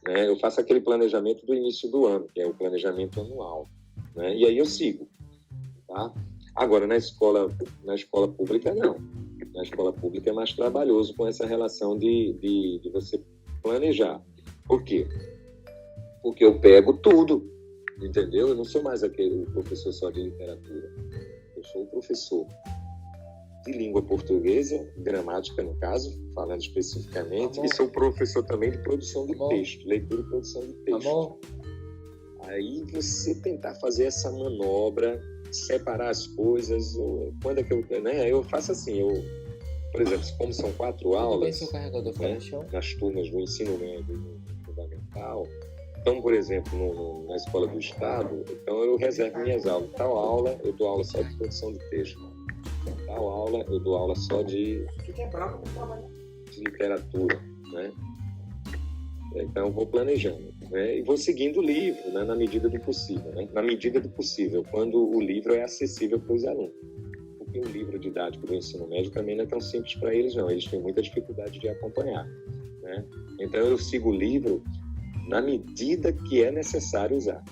né? Eu faço aquele planejamento do início do ano, que é o planejamento anual, né? E aí eu sigo. Tá? Agora, na escola pública, não. Na escola pública é mais trabalhoso com essa relação de você planejar. Por quê? Porque eu pego tudo, entendeu? Eu não sou mais aquele professor só de literatura. Eu sou o professor de língua portuguesa, gramática, no caso, falando especificamente, e sou professor também de produção de texto, leitura e produção de texto. Aí você tentar fazer essa manobra, separar as coisas, quando é que eu faço assim, por exemplo, como são 4 aulas, né, nas turmas do ensino médio fundamental, então, por exemplo, na escola do estado, então eu reservo minhas aulas. Tal aula eu dou aula só de produção de texto, tal aula eu dou aula só de literatura, né? Então eu vou planejando, né? E vou seguindo o livro, né? Na medida do possível, né? Na medida do possível, quando o livro é acessível para os alunos. Porque o livro didático do ensino médio também não é tão simples para eles, não. Eles têm muita dificuldade de acompanhar, né? Então eu sigo o livro na medida que é necessário usar.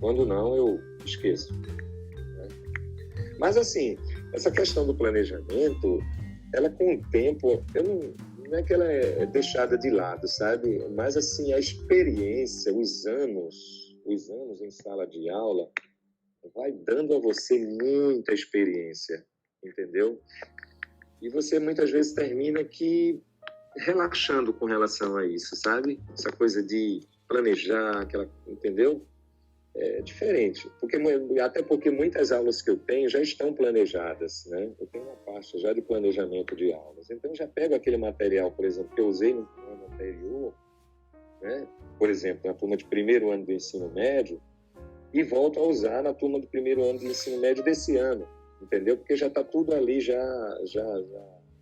Quando não, eu esqueço, né? Mas assim, essa questão do planejamento, ela com o tempo, eu não é que ela é deixada de lado, sabe? Mas, assim, a experiência, os anos em sala de aula, vai dando a você muita experiência, entendeu? E você, muitas vezes, termina relaxando com relação a isso, sabe? Essa coisa de planejar, entendeu? É diferente, até porque muitas aulas que eu tenho já estão planejadas, né? Eu tenho uma pasta já de planejamento de aulas, então já pego aquele material, por exemplo, que eu usei no ano anterior, né? Por exemplo, na turma de primeiro ano do ensino médio, e volto a usar na turma do primeiro ano do ensino médio desse ano, entendeu? Porque já está tudo ali já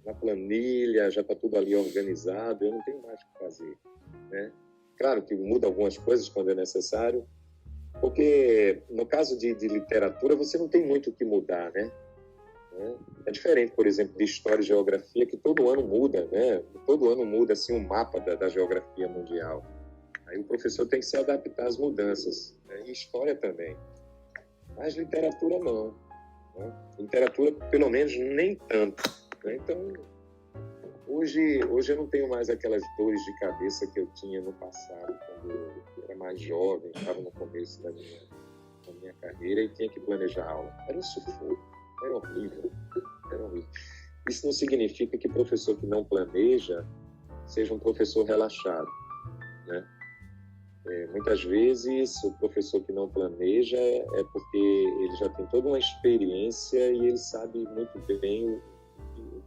na planilha, já está tudo ali organizado, eu não tenho mais o que fazer, né? Claro que muda algumas coisas quando é necessário, porque no caso de literatura você não tem muito o que mudar, né? É diferente, por exemplo, de história e geografia, que todo ano muda, né? Todo ano muda assim, um mapa da geografia mundial. Aí o professor tem que se adaptar às mudanças, né? E história também. Mas literatura não, né? Literatura, pelo menos, nem tanto, né? Então, hoje eu não tenho mais aquelas dores de cabeça que eu tinha no passado, quando eu era mais jovem, estava no começo da minha carreira e tinha que planejar a aula. Era um sufoco, era horrível. Isso não significa que professor que não planeja seja um professor relaxado, né? Muitas vezes o professor que não planeja é porque ele já tem toda uma experiência e ele sabe muito bem o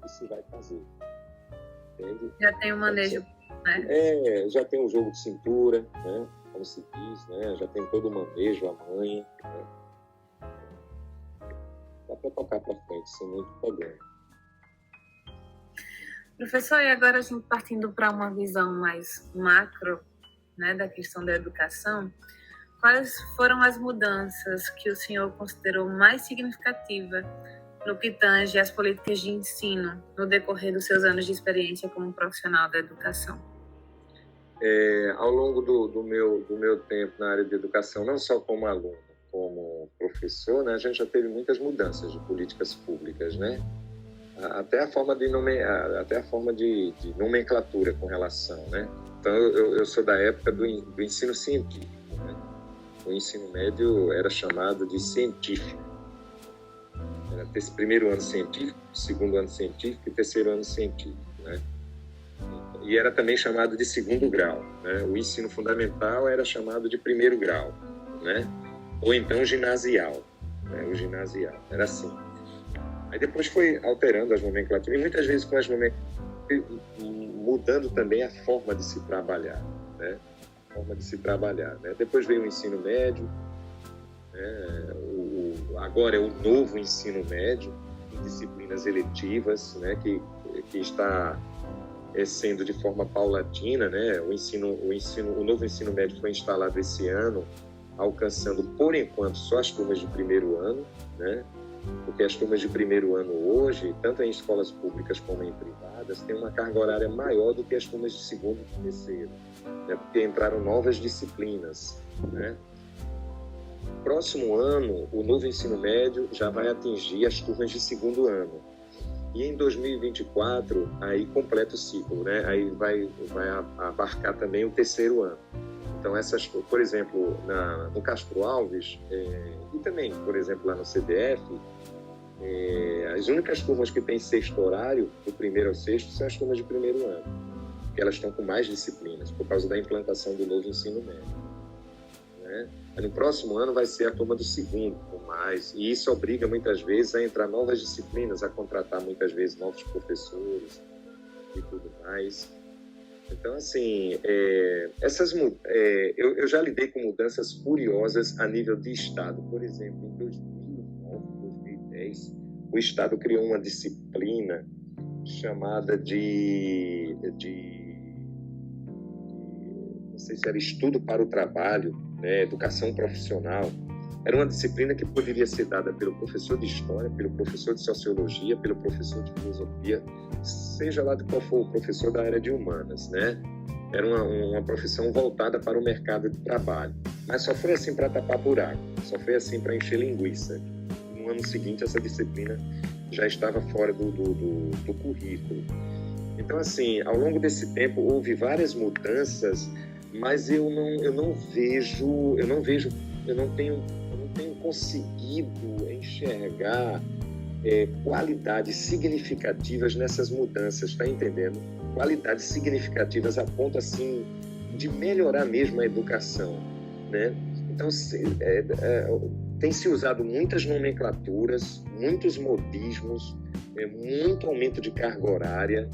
que se vai fazer. Entende? Já tem o manejo, né? Já tem o jogo de cintura, né? Como se diz, né? Já tem todo o manejo, a manha, né? Dá para tocar para frente sem muito problema. Professor, e agora a gente partindo para uma visão mais macro, né, da questão da educação, quais foram as mudanças que o senhor considerou mais significativas no que tange às políticas de ensino no decorrer dos seus anos de experiência como profissional da educação? Ao longo do meu tempo na área de educação, não só como aluno, como professor, né, a gente já teve muitas mudanças de políticas públicas, né? Até a forma de nomenclatura com relação, né? Então, eu sou da época do ensino científico, né? O ensino médio era chamado de científico. Era esse primeiro ano científico, segundo ano científico e terceiro ano científico, né? E era também chamado de segundo grau, né? O ensino fundamental era chamado de primeiro grau, né? Ou então ginasial, né? O ginasial, era assim. Aí depois foi alterando as nomenclaturas, e muitas vezes com as nomenclaturas mudando também a forma de se trabalhar, né? Depois veio o ensino médio, né? Agora é o novo ensino médio, em disciplinas eletivas, né? Que está sendo de forma paulatina, né? O novo ensino médio foi instalado esse ano, alcançando, por enquanto, só as turmas de primeiro ano, né? Porque as turmas de primeiro ano hoje, tanto em escolas públicas como em privadas, têm uma carga horária maior do que as turmas de segundo e terceiro, né? Porque entraram novas disciplinas, né? Próximo ano, o novo ensino médio já vai atingir as turmas de segundo ano. E em 2024, aí completa o ciclo, né? Aí vai abarcar também o terceiro ano. Então, por exemplo, no Castro Alves, e também, por exemplo, lá no CDF, as únicas turmas que têm sexto horário, do primeiro ao sexto, são as turmas de primeiro ano, porque elas estão com mais disciplinas, por causa da implantação do novo ensino médio, né? No próximo ano vai ser a turma do segundo, com mais, e isso obriga muitas vezes a entrar novas disciplinas, a contratar muitas vezes novos professores e tudo mais. Então, assim, eu já lidei com mudanças curiosas a nível de Estado. Por exemplo, em 2009, 2010, o Estado criou uma disciplina chamada não sei se era Estudo para o Trabalho, né, Educação Profissional. Era uma disciplina que poderia ser dada pelo professor de História, pelo professor de Sociologia, pelo professor de Filosofia, seja lá de qual for o professor da área de Humanas, né? Era uma profissão voltada para o mercado de trabalho. Mas só foi assim para tapar buraco, só foi assim para encher linguiça. No ano seguinte, essa disciplina já estava fora do currículo. Então, assim, ao longo desse tempo houve várias mudanças, mas eu não tenho conseguido enxergar qualidades significativas nessas mudanças, tá entendendo? Qualidades significativas a ponto, assim, de melhorar mesmo a educação, né? Então, tem se usado muitas nomenclaturas, muitos modismos, muito aumento de carga horária,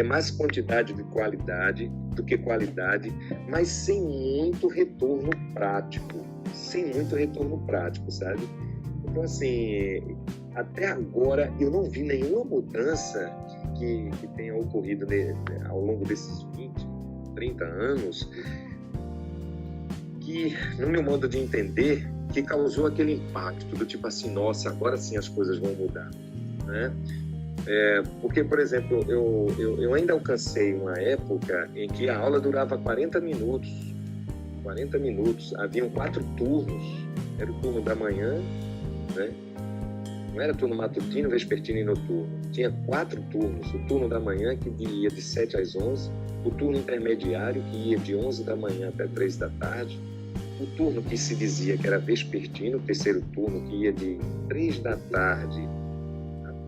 mais quantidade de qualidade do que qualidade, mas sem muito retorno prático, sabe? Então, assim, até agora eu não vi nenhuma mudança que tenha ocorrido ao longo desses 20, 30 anos que, no meu modo de entender, que causou aquele impacto do tipo assim, nossa, agora sim as coisas vão mudar, né? Porque, por exemplo, eu ainda alcancei uma época em que a aula durava 40 minutos, haviam 4 turnos, era o turno da manhã, né? Não era turno matutino, vespertino e noturno, tinha 4 turnos, o turno da manhã que ia de 7 às 11, o turno intermediário que ia de 11 da manhã até 3 da tarde, o turno que se dizia que era vespertino, o terceiro turno que ia de 3 da tarde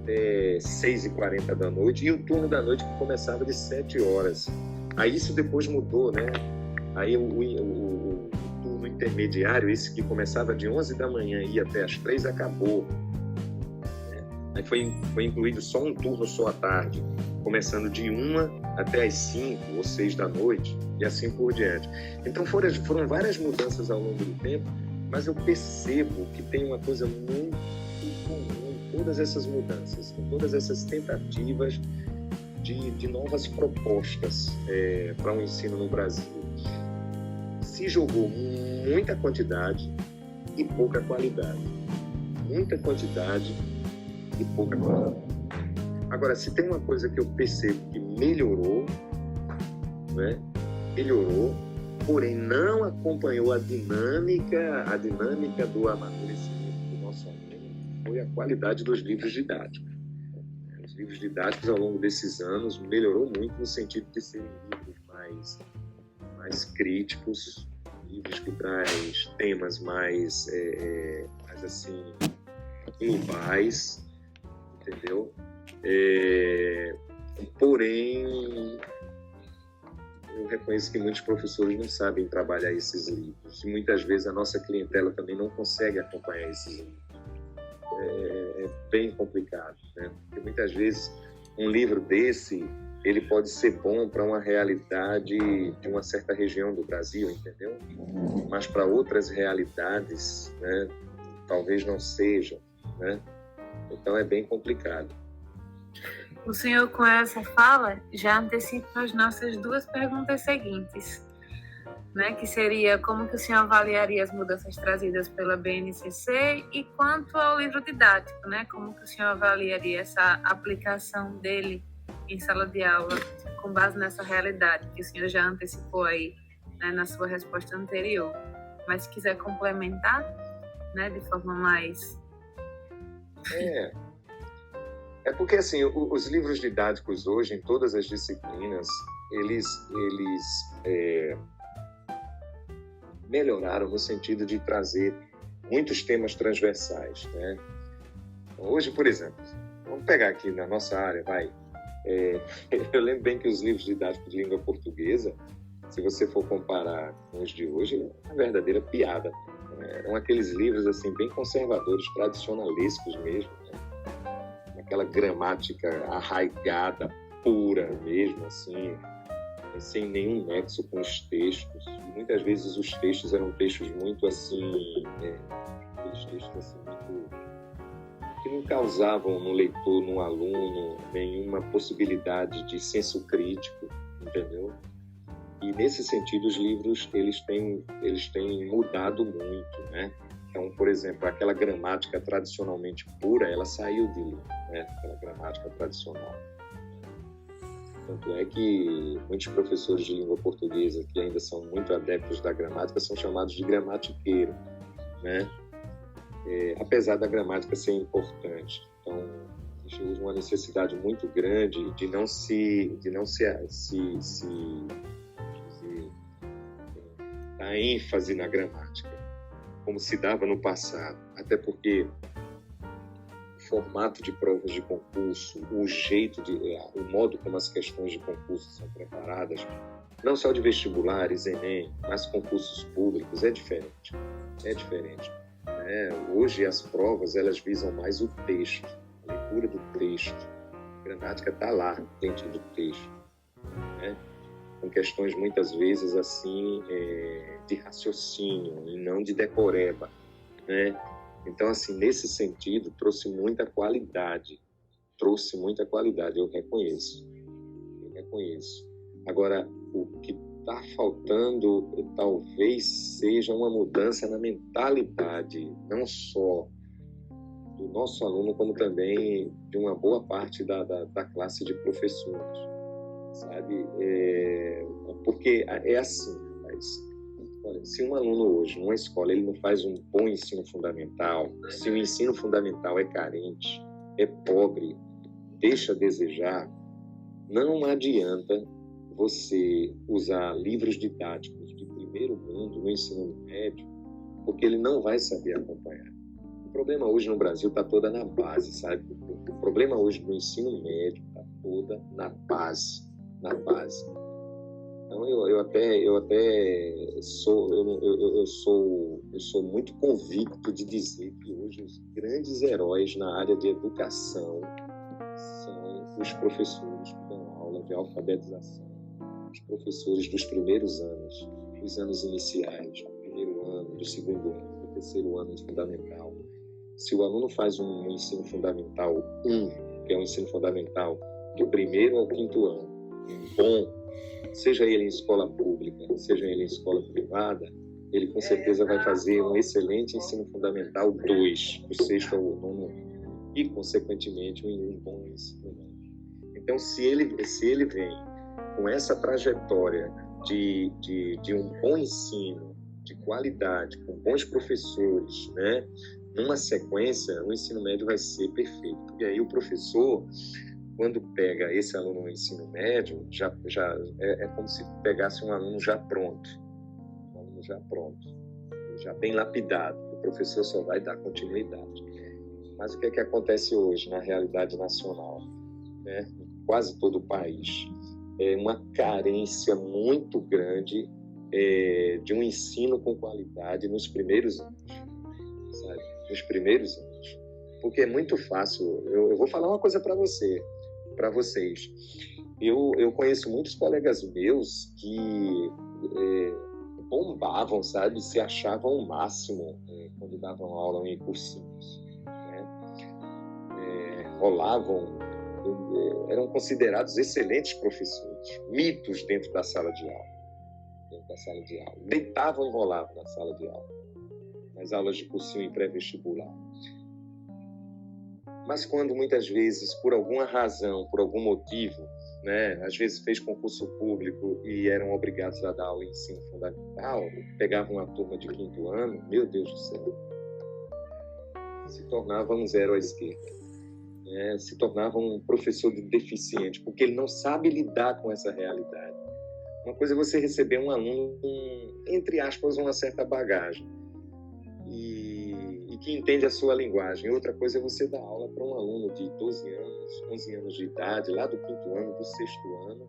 até 6h40 da noite, e o turno da noite que começava de 7 horas. Aí isso depois mudou, né? Aí o turno intermediário, esse que começava de 11 da manhã e ia até as 3, acabou. Aí foi incluído só um turno só à tarde, começando de 1 até as 5 ou 6 da noite, e assim por diante. Então foram várias mudanças ao longo do tempo, mas eu percebo que tem uma coisa muito comum em todas essas mudanças, em todas essas tentativas de novas propostas para o ensino no Brasil. Se jogou muita quantidade e pouca qualidade. Muita quantidade e pouca qualidade. Agora, se tem uma coisa que eu percebo que melhorou, né? Melhorou, porém não acompanhou a dinâmica do amadurecimento do nosso aluno, foi a qualidade dos livros didáticos. Os livros didáticos, ao longo desses anos, melhorou muito no sentido de serem livros mais críticos, livros que traz temas mais assim, globais, entendeu? Porém, eu reconheço que muitos professores não sabem trabalhar esses livros, e muitas vezes a nossa clientela também não consegue acompanhar esses livros. É bem complicado, né? Porque muitas vezes um livro desse, ele pode ser bom para uma realidade de uma certa região do Brasil, entendeu? Mas para outras realidades, né, talvez não seja, né? Então é bem complicado. O senhor, com essa fala, já antecipa as nossas 2 perguntas seguintes, né? Que seria como que o senhor avaliaria as mudanças trazidas pela BNCC, e quanto ao livro didático, né? Como que o senhor avaliaria essa aplicação dele em sala de aula, com base nessa realidade que o senhor já antecipou aí, né, na sua resposta anterior. Mas se quiser complementar, né, de forma mais... É porque, assim, os livros didáticos hoje, em todas as disciplinas, eles melhoraram no sentido de trazer muitos temas transversais, né? Hoje, por exemplo, vamos pegar aqui na nossa área, eu lembro bem que os livros didáticos de língua portuguesa, se você for comparar com os de hoje, é uma verdadeira piada. Eram aqueles livros assim, bem conservadores, tradicionalescos mesmo, né? Aquela gramática arraigada, pura mesmo, assim, sem nenhum nexo com os textos. E muitas vezes os textos eram textos muito assim, aqueles textos assim, muito, que não causavam no leitor, no aluno, nenhuma possibilidade de senso crítico, entendeu? E nesse sentido os livros eles têm mudado muito, né? Então, por exemplo, aquela gramática tradicionalmente pura, ela saiu de livro, né? Aquela gramática tradicional. Tanto é que muitos professores de língua portuguesa que ainda são muito adeptos da gramática são chamados de gramatiqueiro, né? Apesar da gramática ser importante. Então, existe hoje uma necessidade muito grande de não se dar ênfase na gramática, como se dava no passado. Até porque o formato de provas de concurso, o modo como as questões de concurso são preparadas, não só de vestibulares, Enem, mas concursos públicos, é diferente. É diferente. Hoje as provas, elas visam mais o texto, a leitura do texto. A gramática está lá, dentro do texto, né? Com questões muitas vezes assim de raciocínio e não de decoreba, né? Então, assim, nesse sentido, trouxe muita qualidade, eu reconheço. Agora, o que está faltando talvez seja uma mudança na mentalidade, não só do nosso aluno, como também de uma boa parte da classe de professores, sabe? Porque é assim, mas, olha, se um aluno hoje, numa escola, ele não faz um bom ensino fundamental, se o ensino fundamental é carente, é pobre, deixa a desejar, não adianta você usar livros didáticos de primeiro mundo no ensino médio, porque ele não vai saber acompanhar. O problema hoje no Brasil está toda na base, sabe? O problema hoje do ensino médio está toda na base. Então eu sou muito convicto de dizer que hoje os grandes heróis na área de educação são os professores que dão aula de alfabetização, os professores dos primeiros anos, dos anos iniciais, do primeiro ano, do segundo ano, do terceiro ano de fundamental. Se o aluno faz um ensino fundamental 1, que é um ensino fundamental do primeiro ao quinto ano, bom, seja ele em escola pública, seja ele em escola privada, ele com certeza vai fazer um excelente ensino fundamental 2, do sexto ao nono ano, e, consequentemente, um bom ensino médio. Então, se ele vem com essa trajetória de um bom ensino, de qualidade, com bons professores, né, numa sequência, o ensino médio vai ser perfeito. E aí o professor, quando pega esse aluno no ensino médio, já é como se pegasse um aluno já pronto, já bem lapidado. O professor só vai dar continuidade. Mas o que é que acontece hoje na realidade nacional, né? Em quase todo o país? É uma carência muito grande de um ensino com qualidade nos primeiros anos, sabe? Nos primeiros anos. Porque é muito fácil. Eu vou falar uma coisa para vocês. Eu conheço muitos colegas meus que bombavam, sabe? Se achavam o máximo quando davam aula em cursinhos, né? Eram considerados excelentes professores, mitos dentro da sala de aula. Deitavam e rolavam na sala de aula, nas aulas de cursinho e pré-vestibular. Mas quando muitas vezes, por alguma razão, por algum motivo, né, às vezes fez concurso público e eram obrigados a dar aula em ensino fundamental, pegavam uma turma de quinto ano, meu Deus do céu, se tornava um zero à esquerda, né? Se tornava um professor deficiente, porque ele não sabe lidar com essa realidade. Uma coisa é você receber um aluno com, entre aspas, uma certa bagagem e que entende a sua linguagem. Outra coisa é você dar aula para um aluno de 12 anos, 11 anos de idade, lá do quinto ano, do sexto ano,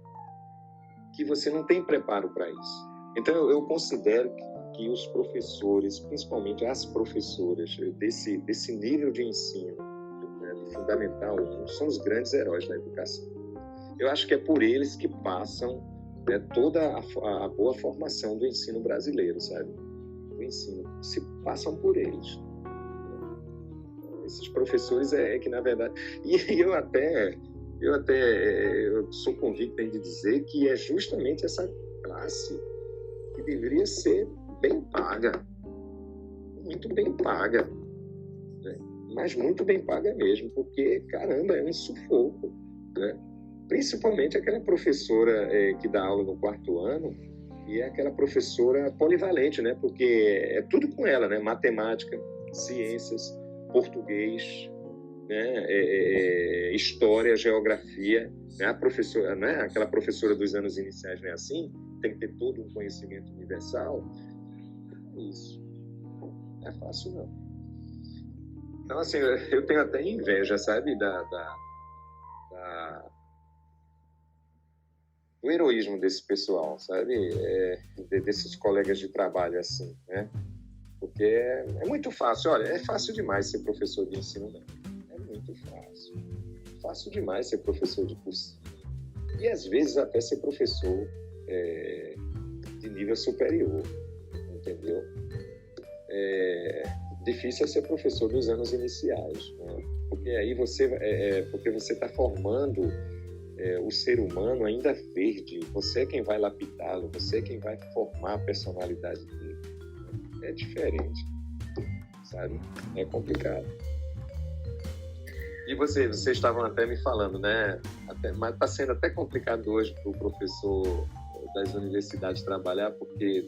que você não tem preparo para isso. Então, eu considero que os professores, principalmente as professoras desse nível de ensino, né, do fundamental 1, são os grandes heróis da educação. Eu acho que é por eles que passam, né, toda a boa formação do ensino brasileiro, sabe? O ensino, se passam por eles. Esses professores que, na verdade... E eu sou convicto em dizer que é justamente essa classe que deveria ser bem paga. Muito bem paga. Né? Mas muito bem paga mesmo, porque, caramba, é um sufoco, né? Principalmente aquela professora que dá aula no quarto ano, e é aquela professora polivalente, né? Porque é tudo com ela, né? Matemática, ciências, português, né, história, geografia, né, a professora, né, aquela professora dos anos iniciais não é assim, tem que ter todo um conhecimento universal. Isso não é fácil, não. Então, assim, eu tenho até inveja, sabe, do heroísmo desse pessoal, sabe, desses colegas de trabalho, assim, né, porque é muito fácil. Olha, é fácil demais ser professor de ensino médio. É muito fácil. Fácil demais ser professor de cursinho. E, às vezes, até ser professor de nível superior. Entendeu? Difícil é ser professor dos anos iniciais, né? Porque aí você está formando o ser humano ainda verde. Você é quem vai lapidá-lo, você é quem vai formar a personalidade dele. É diferente, sabe? É complicado. E vocês estavam até me falando, né? Mas está sendo até complicado hoje para o professor das universidades trabalhar, porque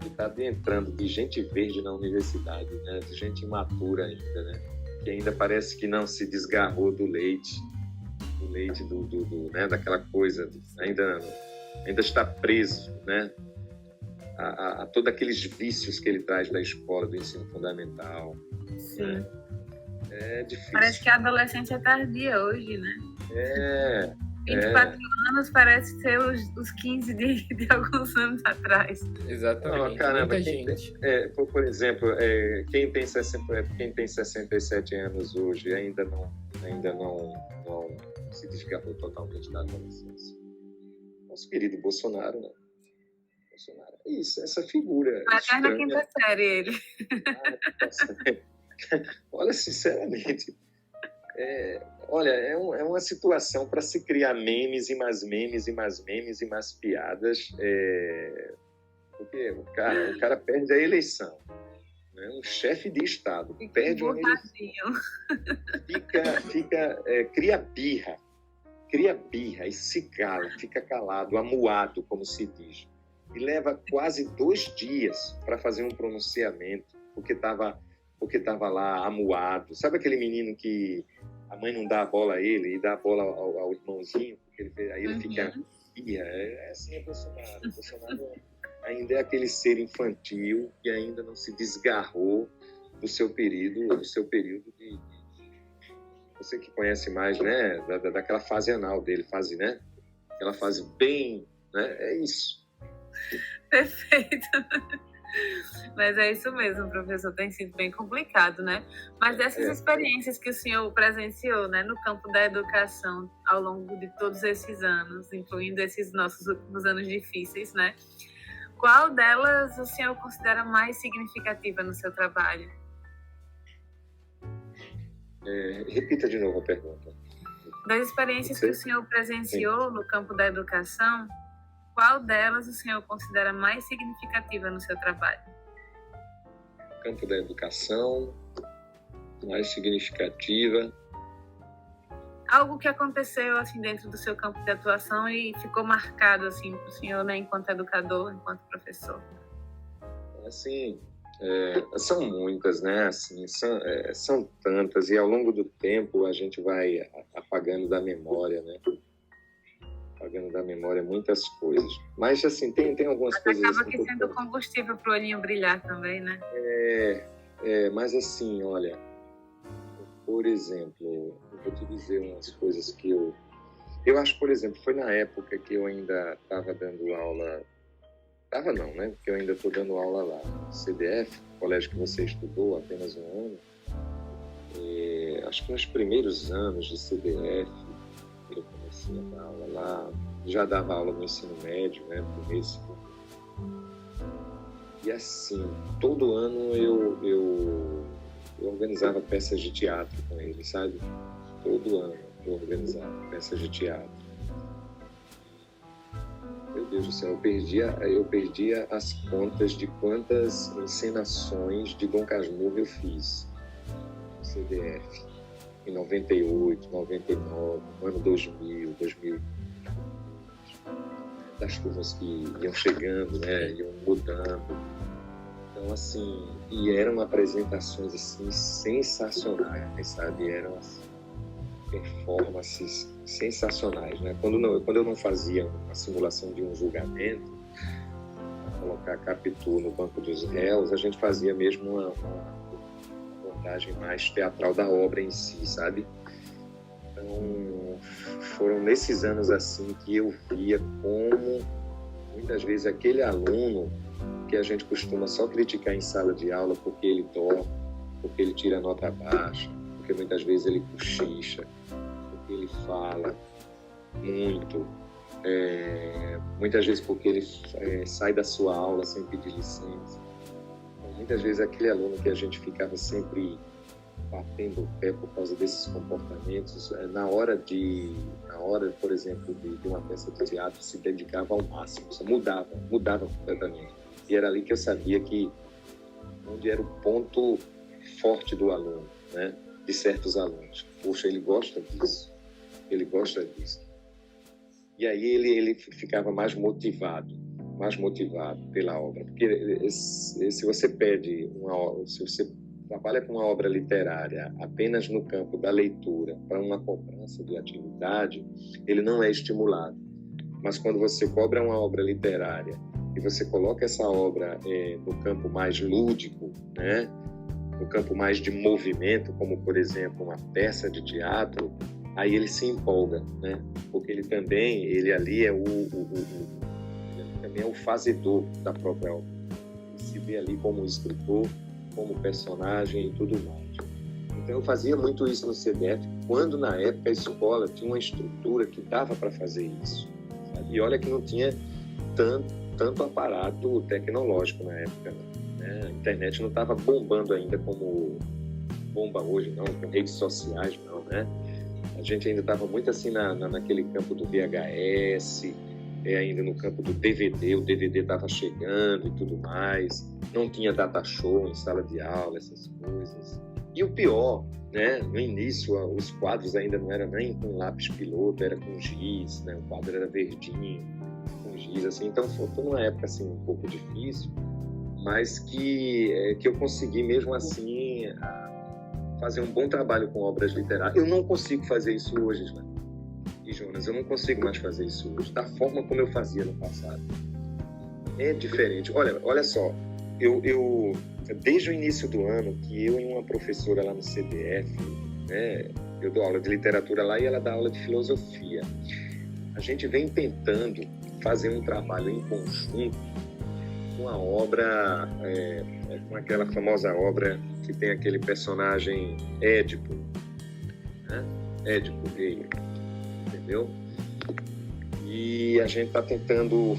está entrando de gente verde na universidade, né? De gente imatura ainda, né? Que ainda parece que não se desgarrou do leite, né? Daquela coisa, ainda está preso, né? A todos aqueles vícios que ele traz da escola, do ensino fundamental. Sim. Né? É difícil. Parece que a adolescência é tardia hoje, né? 24 anos parece ser os 15 de alguns anos atrás. Exatamente. Não, caramba, muita gente. Por exemplo, quem tem 67 anos hoje ainda não se desgarrou totalmente da adolescência. Nosso querido Bolsonaro, né? Isso, essa figura. Até na quinta série, ele. Olha, sinceramente, olha, é uma situação para se criar memes e mais memes e mais memes e mais piadas, porque o cara perde a eleição, né? Um chefe de Estado perde uma eleição, cria birra e se cala, fica calado, amuado, como se diz. E leva quase 2 dias para fazer um pronunciamento, porque estava lá amuado. Sabe aquele menino que a mãe não dá a bola a ele e dá a bola ao irmãozinho, porque aí ele fica... Assim é Bolsonaro. Bolsonaro ainda é aquele ser infantil que ainda não se desgarrou do seu período de... Você que conhece mais, né, daquela fase anal dele, né? Aquela fase bem... Né? É isso. Perfeito. Mas é isso mesmo, professor, tem sido bem complicado, né? Mas dessas experiências que o senhor presenciou, né, no campo da educação ao longo de todos esses anos, incluindo esses nossos últimos anos difíceis, né? Qual delas o senhor considera mais significativa no seu trabalho? Repita de novo a pergunta. Das experiências que o senhor presenciou no campo da educação, qual delas o senhor considera mais significativa no seu trabalho? Campo da educação, mais significativa. Algo que aconteceu assim dentro do seu campo de atuação e ficou marcado assim para o senhor, né, enquanto educador, enquanto professor. Assim, são muitas, né? Assim, são tantas, e ao longo do tempo a gente vai apagando da memória, né? Apagando da memória muitas coisas. Mas, assim, tem algumas mas coisas... Acaba que sendo combustível para o olhinho brilhar também, né? Mas, assim, olha, por exemplo, eu vou te dizer umas coisas que eu acho, por exemplo, foi na época que eu ainda estava dando aula... Estava não, né? Porque eu ainda estou dando aula lá no CDF, colégio que você estudou apenas um ano. Acho que nos primeiros anos de CDF, eu comecei a dar aula lá, já dava aula no ensino médio, né, primeiro e segundo. E assim, todo ano eu organizava peças de teatro com ele, sabe? Todo ano eu organizava peças de teatro. Meu Deus do céu, eu perdia as contas de quantas encenações de Dom Casmurro eu fiz no CDF. Em 98, 99, no ano 2000, das turmas que iam chegando, né, iam mudando. Então, assim, e eram apresentações, assim, sensacionais, sabe? Eram, assim, performances sensacionais, né? Quando eu não fazia uma simulação de um julgamento, colocar Capitu no banco dos réus, a gente fazia mesmo uma montagem mais teatral da obra em si, sabe? Então, foram nesses anos assim que eu via como, muitas vezes, aquele aluno que a gente costuma só criticar em sala de aula porque ele dorme, porque ele tira nota baixa, porque muitas vezes ele cochicha, porque ele fala muito, muitas vezes porque ele sai da sua aula sem pedir licença. Então, muitas vezes aquele aluno que a gente ficava sempre batendo o pé por causa desses comportamentos, na hora, por exemplo, de uma peça de teatro, se dedicava ao máximo, mudava completamente. E era ali que eu sabia onde era o ponto forte do aluno, né? De certos alunos. Poxa, ele gosta disso. E aí ele ficava mais motivado pela obra. Porque se você trabalha com uma obra literária apenas no campo da leitura para uma cobrança de atividade, ele não é estimulado. Mas quando você cobra uma obra literária e você coloca essa obra no campo mais lúdico, né? No campo mais de movimento, como, por exemplo, uma peça de teatro, aí ele se empolga, né? Porque ele ali é ele também é o fazedor da própria obra. Ele se vê ali como escritor, como personagem e tudo mais. Então eu fazia muito isso no CDF, quando na época a escola tinha uma estrutura que dava para fazer isso, sabe? E olha que não tinha tanto aparato tecnológico na época, né? A internet não estava bombando ainda como bomba hoje, não, com redes sociais, não, né? A gente ainda estava muito assim naquele campo do VHS, ainda no campo do DVD, o DVD estava chegando e tudo mais, não tinha data show em sala de aula, essas coisas. E o pior, né, no início os quadros ainda não eram nem com lápis piloto, era com giz, né, o quadro era verdinho, com giz, assim, então foi uma época assim um pouco difícil, mas que eu consegui mesmo assim fazer um bom trabalho com obras literárias. Eu não consigo fazer isso hoje, né? E Jonas, eu não consigo mais fazer isso hoje, da forma como eu fazia no passado. É diferente. Olha só, eu desde o início do ano, que eu e uma professora lá no CDF, né, eu dou aula de literatura lá e ela dá aula de filosofia. A gente vem tentando fazer um trabalho em conjunto com a obra, com aquela famosa obra que tem aquele personagem Édipo, né? Édipo Rei. Entendeu? E a gente está tentando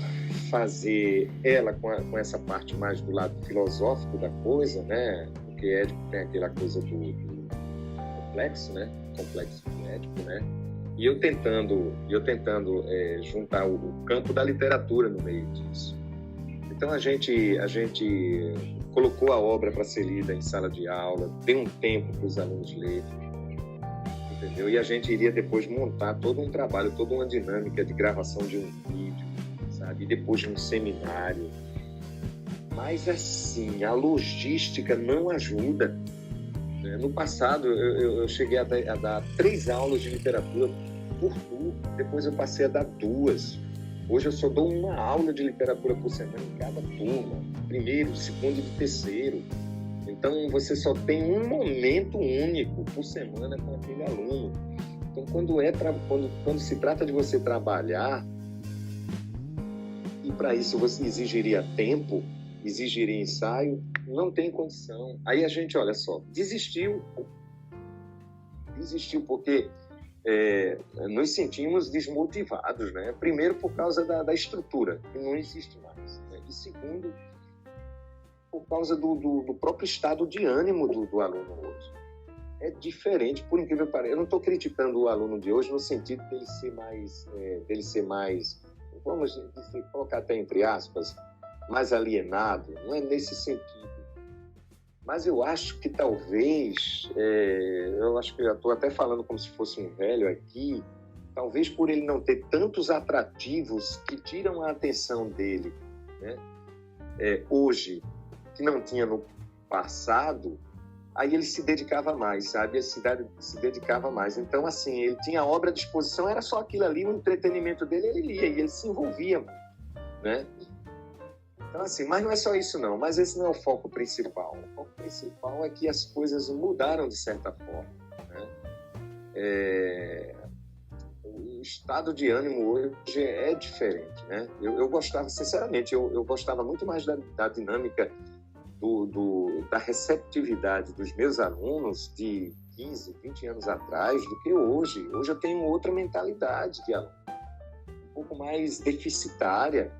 fazer ela com essa parte mais do lado filosófico da coisa, né? Porque Édipo tem aquela coisa do complexo, né? Complexo do Édipo, né? E eu tentando juntar o campo da literatura no meio disso. Então a gente colocou a obra para ser lida em sala de aula, deu um tempo para os alunos lerem, entendeu? E a gente iria depois montar todo um trabalho, toda uma dinâmica de gravação de um vídeo, sabe? E depois de um seminário. Mas assim, a logística não ajuda. No passado, eu cheguei a dar 3 aulas de literatura por turno, depois eu passei a dar 2. Hoje eu só dou uma aula de literatura por semana em cada turma, primeiro, segundo e terceiro. Então, você só tem um momento único por semana com aquele aluno. Então, quando se trata de você trabalhar, e para isso você exigiria tempo, exigiria ensaio, não tem condição. Aí a gente, olha só, desistiu porque nos sentimos desmotivados, né? Primeiro, por causa da estrutura, que não existe mais, né? E segundo, por causa do próprio estado de ânimo do aluno hoje. É diferente, por incrível que pareça. Eu não estou criticando o aluno de hoje no sentido dele ser mais, vamos dizer, colocar até entre aspas, mais alienado. Não é nesse sentido. Mas eu acho que talvez, eu acho que eu estou até falando como se fosse um velho aqui, talvez por ele não ter tantos atrativos que tiram a atenção dele, né? Hoje, que não tinha no passado, aí ele se dedicava mais, sabe? A cidade se dedicava mais. Então, assim, ele tinha a obra à disposição, era só aquilo ali, o entretenimento dele, ele lia e ele se envolvia, né? Então, assim, mas não é só isso não, mas esse não é o foco principal. O foco principal é que as coisas mudaram de certa forma, né? O estado de ânimo hoje é diferente, né? Eu gostava, sinceramente, eu gostava muito mais da dinâmica da receptividade dos meus alunos de 15, 20 anos atrás do que hoje. Hoje eu tenho outra mentalidade de aluno, um pouco mais deficitária.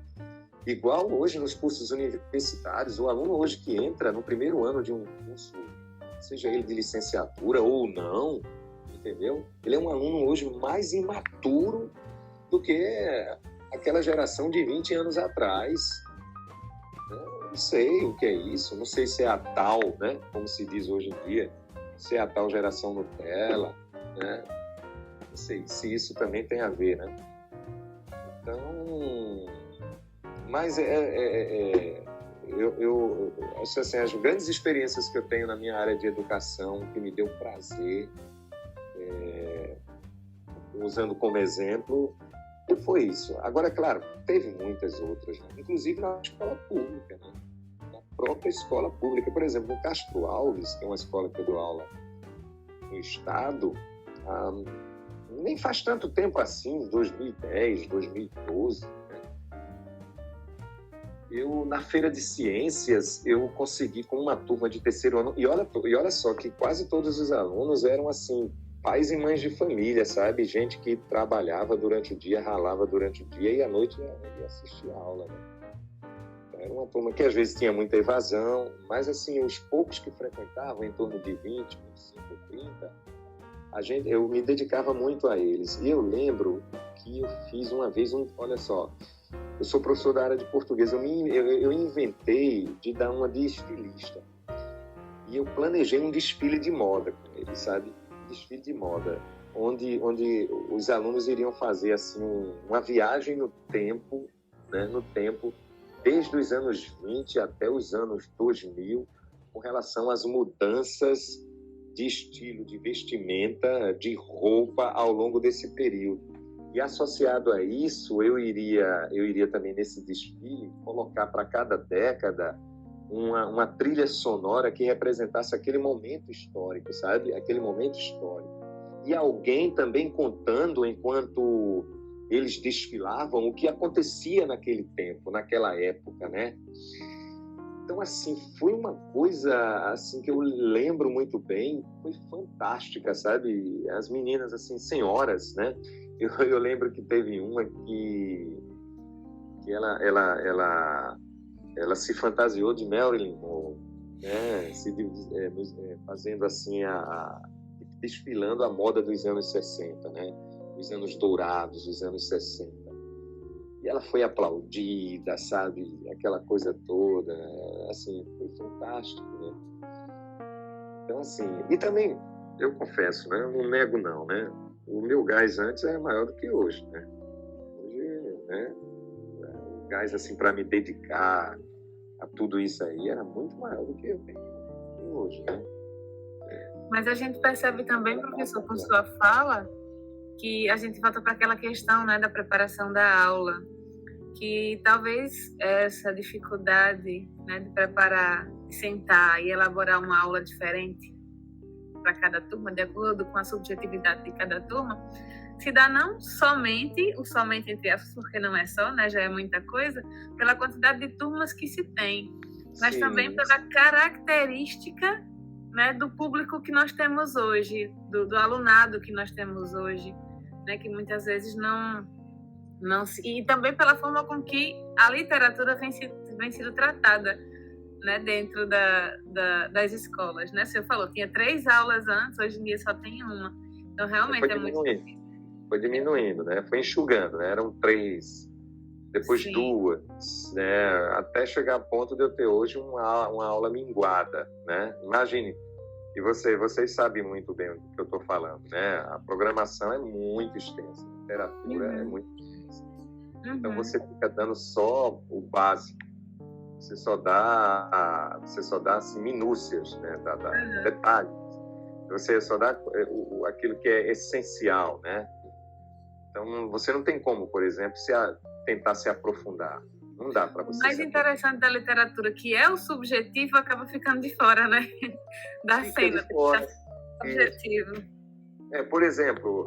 Igual hoje nos cursos universitários, o aluno hoje que entra no primeiro ano de um curso, seja ele de licenciatura ou não, entendeu? Ele é um aluno hoje mais imaturo do que aquela geração de 20 anos atrás. Não sei o que é isso, não sei se é a tal, né, como se diz hoje em dia, se é a tal geração Nutella, né? Não sei se isso também tem a ver, né? Então, mas eu acho assim, as grandes experiências que eu tenho na minha área de educação, que me deu prazer, usando como exemplo, foi isso. Agora, claro, teve muitas outras, né? Inclusive na escola pública, né? Na própria escola pública. Por exemplo, no Castro Alves, que é uma escola que eu dou aula no estado, nem faz tanto tempo assim, 2010, 2012, né? Na feira de ciências, eu consegui com uma turma de terceiro ano, e olha só que quase todos os alunos eram assim, pais e mães de família, sabe? Gente que trabalhava durante o dia, ralava durante o dia e à noite ia assistir a aula, né? Era uma turma que às vezes tinha muita evasão, mas assim, os poucos que frequentavam, em torno de 20, 25, 30, eu me dedicava muito a eles. E eu lembro que eu fiz uma vez olha só, eu sou professor da área de português, eu inventei de dar uma de estilista. E eu planejei um desfile de moda com eles, sabe? Desfile de moda, onde os alunos iriam fazer assim uma viagem no tempo, né, desde os anos 20 até os anos 2000, com relação às mudanças de estilo, de vestimenta, de roupa ao longo desse período. E associado a isso, eu iria também nesse desfile colocar para cada década uma trilha sonora que representasse aquele momento histórico, sabe? Aquele momento histórico. E alguém também contando, enquanto eles desfilavam, o que acontecia naquele tempo, naquela época, né? Então, assim, foi uma coisa assim, que eu lembro muito bem, foi fantástica, sabe? As meninas, assim, senhoras, né? Eu lembro que teve uma que ela se fantasiou de Marilyn Monroe, né? Fazendo assim, desfilando a moda dos anos 60, né? Os anos dourados, os anos 60. E ela foi aplaudida, sabe? Aquela coisa toda, assim, foi fantástico, né? Então, assim, e também, eu confesso, né? Eu não nego não, né? O meu gás antes era maior do que hoje, né? Hoje, né? O gás, assim, para me dedicar a tudo isso aí era muito maior do que eu tenho hoje, né? Mas a gente percebe também, professor, com sua fala, que a gente volta para aquela questão, né, da preparação da aula, que talvez essa dificuldade, né, de preparar, de sentar e elaborar uma aula diferente para cada turma, de acordo com a subjetividade de cada turma, se dá não somente, o somente entre aspas, porque não é só, né, já é muita coisa, pela quantidade de turmas que se tem, mas sim, também pela característica, né, do público que nós temos hoje, do alunado que nós temos hoje, né, que muitas vezes não se, e também pela forma com que a literatura vem sendo tratada, né, dentro das escolas, né? O senhor falou, tinha 3 aulas antes, hoje em dia só tem uma. Então, realmente é muito difícil. Foi diminuindo, né? Foi enxugando, né? Eram 3, depois sim, 2, né? Até chegar a ponto de eu ter hoje uma aula minguada, né? Imagine, e vocês sabem muito bem do que eu estou falando, né? A programação é muito extensa, a literatura é muito extensa. Então, você fica dando só o básico. Você só dá assim, minúcias, né? Detalhes. Você só dá aquilo que é essencial, né? Então, você não tem como, por exemplo, tentar se aprofundar. Não dá para você. O mais interessante da literatura, que é o subjetivo, acaba ficando de fora, né? Da cena. De fora. Objetivo. Por exemplo,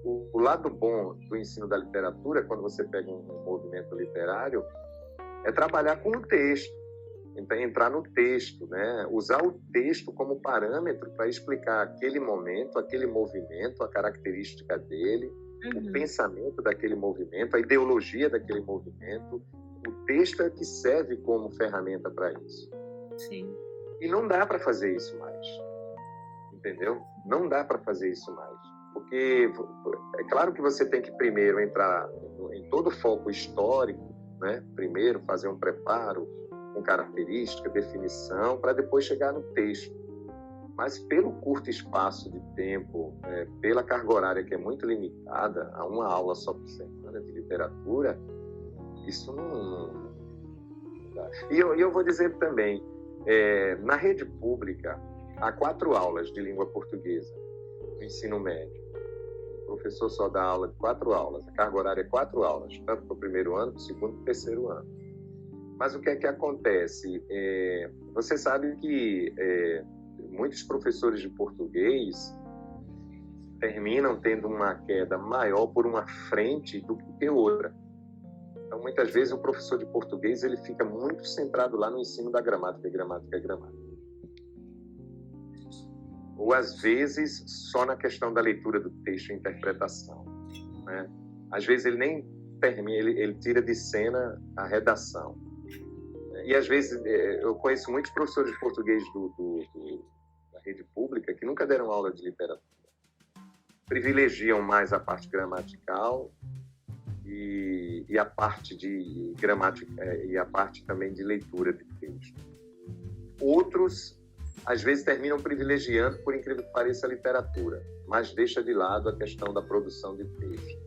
o lado bom do ensino da literatura, quando você pega um movimento literário, é trabalhar com o texto, então, entrar no texto, né? Usar o texto como parâmetro para explicar aquele momento, aquele movimento, a característica dele, o pensamento daquele movimento, a ideologia daquele movimento. O texto é que serve como ferramenta para isso. Sim. E não dá para fazer isso mais. Entendeu? Não dá para fazer isso mais. Porque é claro que você tem que primeiro entrar em todo o foco histórico, né? Primeiro fazer um preparo com característica, definição, para depois chegar no texto. Mas pelo curto espaço de tempo, pela carga horária que é muito limitada, a uma aula só por semana de literatura, isso não dá. E eu vou dizer também, na rede pública, há 4 aulas de língua portuguesa no ensino médio. O professor só dá aula de 4 aulas, a carga horária é 4 aulas, tanto para o primeiro ano, para o segundo e para o terceiro ano. Mas o que é que acontece? Você sabe que muitos professores de português terminam tendo uma queda maior por uma frente do que outra. Então, muitas vezes, o professor de português ele fica muito centrado lá no ensino da gramática, gramática. Ou, às vezes, só na questão da leitura do texto e interpretação, né? Às vezes, ele nem termina, ele tira de cena a redação. E, às vezes, eu conheço muitos professores de português da rede pública que nunca deram aula de literatura. Privilegiam mais a parte gramatical e a parte de gramática e a parte também de leitura de texto. Outros, às vezes, terminam privilegiando, por incrível que pareça, a literatura, mas deixa de lado a questão da produção de texto.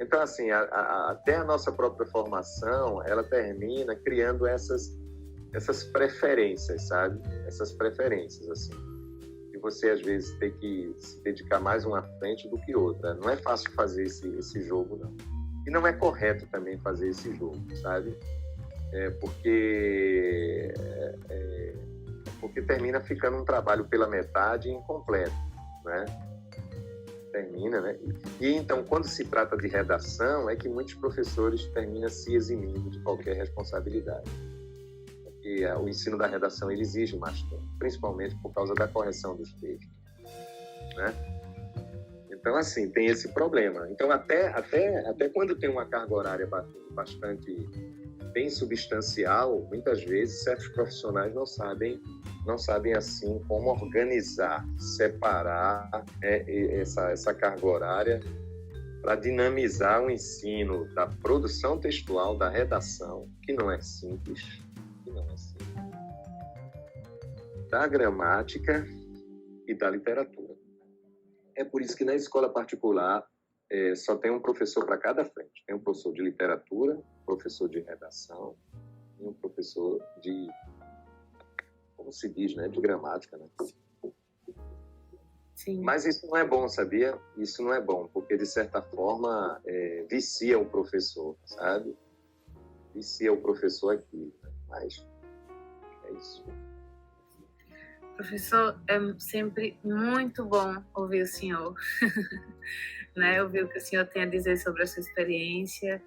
Então, assim, até a nossa própria formação, ela termina criando essas preferências, sabe? Essas preferências, assim. E você, às vezes, tem que se dedicar mais uma frente do que outra. Não é fácil fazer esse jogo, não. E não é correto também fazer esse jogo, sabe? Porque termina ficando um trabalho pela metade incompleto, né? Termina, né? E então, quando se trata de redação, é que muitos professores terminam se eximindo de qualquer responsabilidade. Porque o ensino da redação ele exige mais tempo, principalmente por causa da correção dos textos, né? Então, assim, tem esse problema. Então, até quando tem uma carga horária bastante bem substancial, muitas vezes certos profissionais não sabem assim como organizar, separar essa carga horária para dinamizar o ensino da produção textual, da redação, que não é simples, da gramática e da literatura. É por isso que na escola particular só tem um professor para cada frente. Tem um professor de literatura, professor de redação e um professor de, como se diz, né, de gramática, né? Sim. Mas isso não é bom, sabia? Isso não é bom, porque de certa forma vicia o professor, sabe? Vicia o professor aqui, né? Mas é isso. Professor, é sempre muito bom ouvir o senhor, né? Ouvir o que o senhor tem a dizer sobre a sua experiência.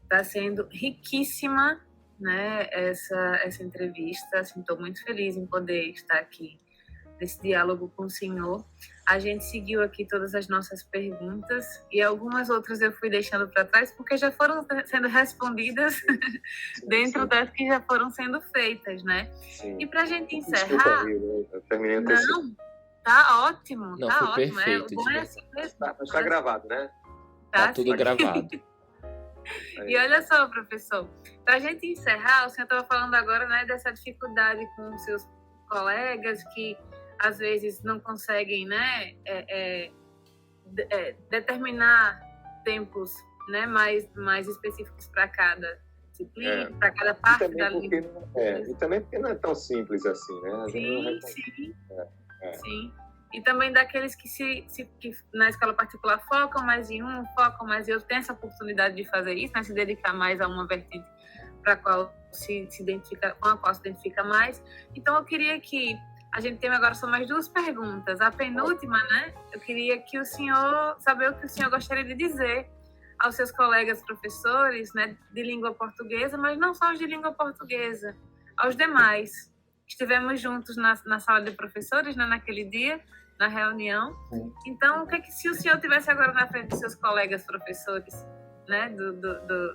Está sendo riquíssima, né? Essa entrevista. Estou muito feliz em poder estar aqui nesse diálogo com o senhor. A gente seguiu aqui todas as nossas perguntas e algumas outras eu fui deixando para trás porque já foram sendo respondidas dentro das que já foram sendo feitas, né? Sim. E para a gente encerrar... Eu terminei Não, tá ótimo, Não, tá foi ótimo. perfeito, O bom é assim mesmo. Tá gravado, né? Tá tudo gravado. E olha só, professor, para a gente encerrar, o senhor estava falando agora, né, dessa dificuldade com os seus colegas que às vezes não conseguem, né, determinar tempos, né, mais específicos para cada disciplina, para cada parte da língua. E também porque não é tão simples assim, né? Sim. E também daqueles que, que na escola particular focam mais em um, focam mais em outro, tem essa oportunidade de fazer isso, né? Se dedicar mais a uma vertente para a qual se identifica mais. Então, eu queria que a gente tem agora só mais 2 perguntas. A penúltima, né? Eu queria que saber o que o senhor gostaria de dizer aos seus colegas professores, né, de língua portuguesa, mas não só os de língua portuguesa, aos demais. Estivemos juntos na sala de professores, né, naquele dia, na reunião. Então, o que se o senhor tivesse agora na frente dos seus colegas professores, né,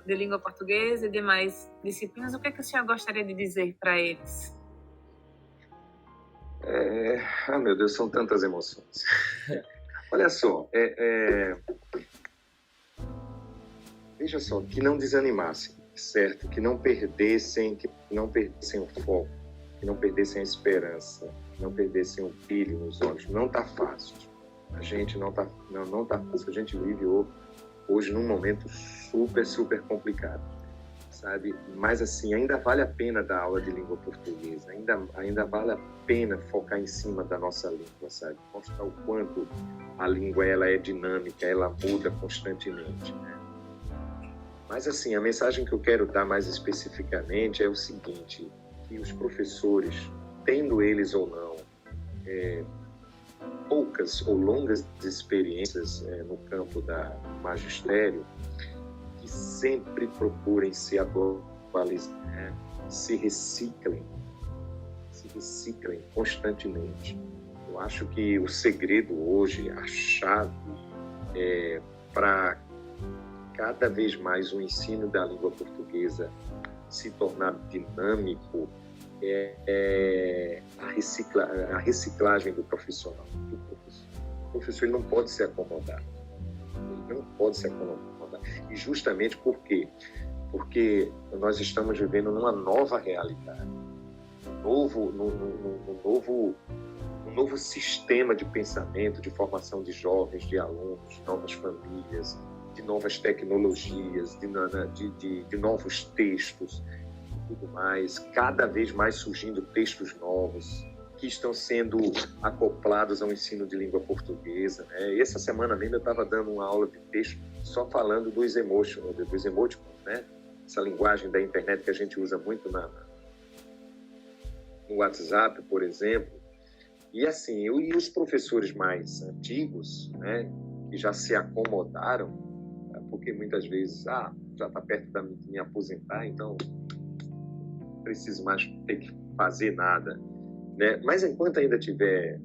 de língua portuguesa e demais disciplinas, o que o senhor gostaria de dizer para eles? Meu Deus, são tantas emoções. Olha só, veja só, que não desanimassem, certo? Que não perdessem o foco, que não perdessem a esperança, que não perdessem o brilho nos olhos. Não está fácil. A gente não tá fácil. A gente vive hoje num momento super, super complicado, sabe? Mas, assim, ainda vale a pena dar aula de língua portuguesa, ainda vale a pena focar em cima da nossa língua, sabe? Mostrar o quanto a língua ela é dinâmica, ela muda constantemente, né? Mas, assim, a mensagem que eu quero dar mais especificamente é o seguinte, que os professores, tendo eles ou não poucas ou longas experiências no campo da magistério, que sempre procurem se atualizar, se reciclem constantemente. Eu acho que o segredo hoje, a chave para cada vez mais o ensino da língua portuguesa se tornar dinâmico é a reciclagem do profissional. O professor ele não pode se acomodar. Ele não pode se acomodar. E justamente por quê? Porque nós estamos vivendo numa nova realidade, um novo sistema de pensamento, de formação de jovens, de alunos, de novas famílias, de novas tecnologias, de novos textos e tudo mais, cada vez mais surgindo textos novos que estão sendo acoplados ao ensino de língua portuguesa, né? Essa semana mesmo eu estava dando uma aula de texto só falando dos emoticons, né? Essa linguagem da internet que a gente usa muito no WhatsApp, por exemplo. E assim, e os professores mais antigos, né, que já se acomodaram, porque muitas vezes, já está perto de me aposentar, então não preciso mais ter que fazer nada, né? Mas enquanto ainda tiver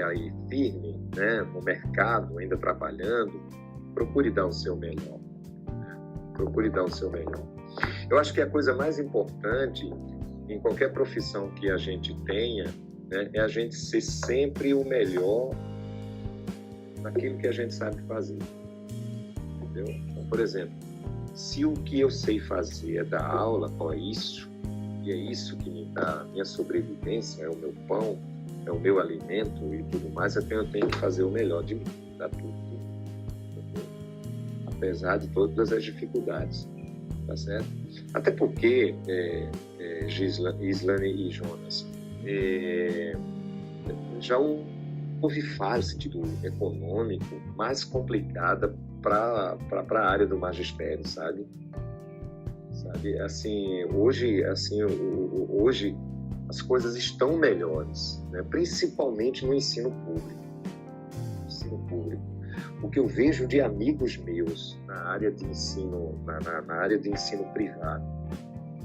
aí firme, né, no mercado, ainda trabalhando, procure dar o seu melhor. Procure dar o seu melhor. Eu acho que a coisa mais importante em qualquer profissão que a gente tenha, né, é a gente ser sempre o melhor naquilo que a gente sabe fazer. Entendeu? Então, por exemplo, se o que eu sei fazer é dar aula, é isso, e é isso que me dá a minha sobrevivência, é o meu pão, é o meu alimento e tudo mais, eu tenho que fazer o melhor de mim, dar tudo. Entendeu? Apesar de todas as dificuldades, tá certo? Até porque, Gislane e Jonas, já houve fase, no sentido econômico, mais complicada para a área do magistério, sabe? Assim, hoje as coisas estão melhores, né? Principalmente no ensino público. O que eu vejo de amigos meus na área de ensino, na área de ensino privado,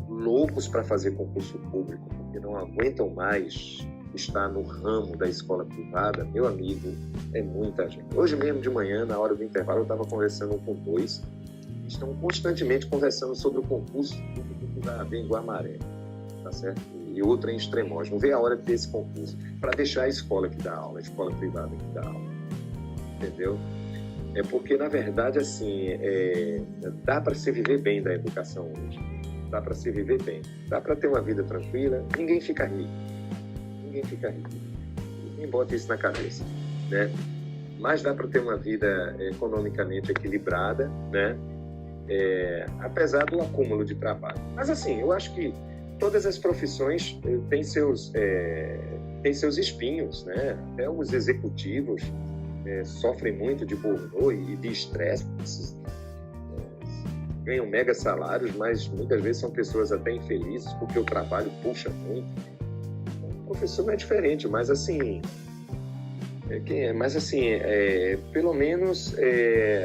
loucos para fazer concurso público, porque não aguentam mais estar no ramo da escola privada, meu amigo, é muita gente. Hoje mesmo de manhã, na hora do intervalo, eu estava conversando com 2, que estão constantemente conversando sobre o concurso público da Guamaré, tá certo? E outra em Extremóis. Não vê a hora de ter esse concurso, para deixar a escola que dá aula, a escola privada que dá aula. Entendeu? É porque, na verdade, assim, dá para se viver bem da educação hoje. Dá para se viver bem. Dá para ter uma vida tranquila. Ninguém fica rico. Ninguém bota isso na cabeça, né? Mas dá para ter uma vida economicamente equilibrada, né? apesar do acúmulo de trabalho. Mas assim, eu acho que todas as profissões têm seus espinhos, né? Até os executivos sofrem muito de burnout e de estresse, ganham mega salários, mas muitas vezes são pessoas até infelizes porque o trabalho puxa muito. O professor não é diferente, mas assim, pelo menos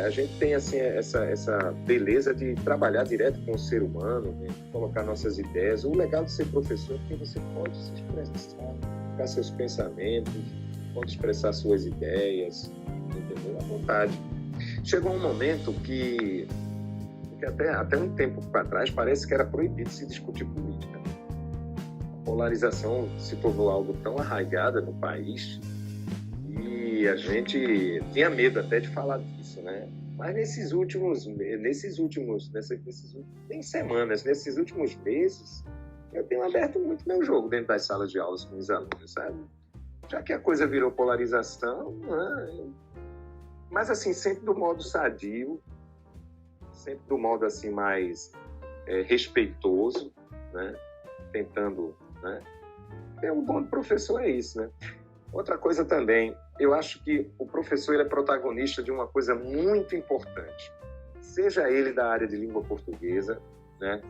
a gente tem assim, essa beleza de trabalhar direto com o ser humano, né? Colocar nossas ideias. O legal de ser professor é que você pode se expressar, colocar seus pensamentos, pode expressar suas ideias, entendeu? À vontade. Chegou um momento que até um tempo para trás parece que era proibido se discutir política. A polarização se tornou algo tão arraigado no país e a gente tinha medo até de falar disso, né? Mas nesses últimos meses, eu tenho aberto muito meu jogo dentro das salas de aulas com os alunos, sabe? Já que a coisa virou polarização, né? Mas assim, sempre do modo sadio, sempre do modo assim mais respeitoso, né? Tentando, né? Um bom professor é isso, né? Outra coisa também, eu acho que o professor ele é protagonista de uma coisa muito importante, seja ele da área de língua portuguesa, né?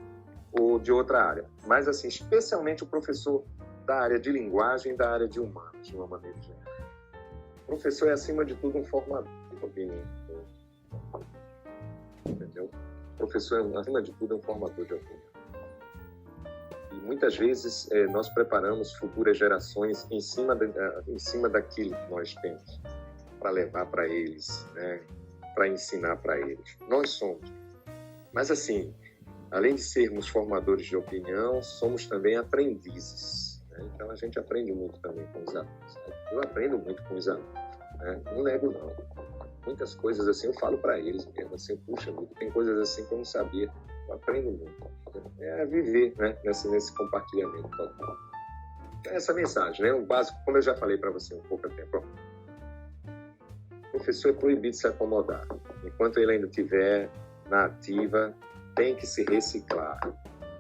Ou de outra área, mas assim, especialmente o professor da área de linguagem e da área de humanos, de uma maneira geral. O professor é, acima de tudo, um formador de opinião. Entendeu? O professor, acima de tudo, é um formador de opinião. E muitas vezes nós preparamos futuras gerações em cima daquilo que nós temos para levar para eles, né? Para ensinar para eles. Nós somos. Mas assim, além de sermos formadores de opinião, somos também aprendizes. Né? Então a gente aprende muito também com os alunos. Né? Eu aprendo muito com os alunos. Né? Não nego, não. Muitas coisas assim eu falo para eles mesmo, assim, puxa, tem coisas assim que eu não sabia, eu aprendo muito. É viver, né, nesse compartilhamento total. Então, essa mensagem, né, o básico, como eu já falei para você um pouco tempo, o professor é proibido se acomodar. Enquanto ele ainda estiver na ativa, tem que se reciclar.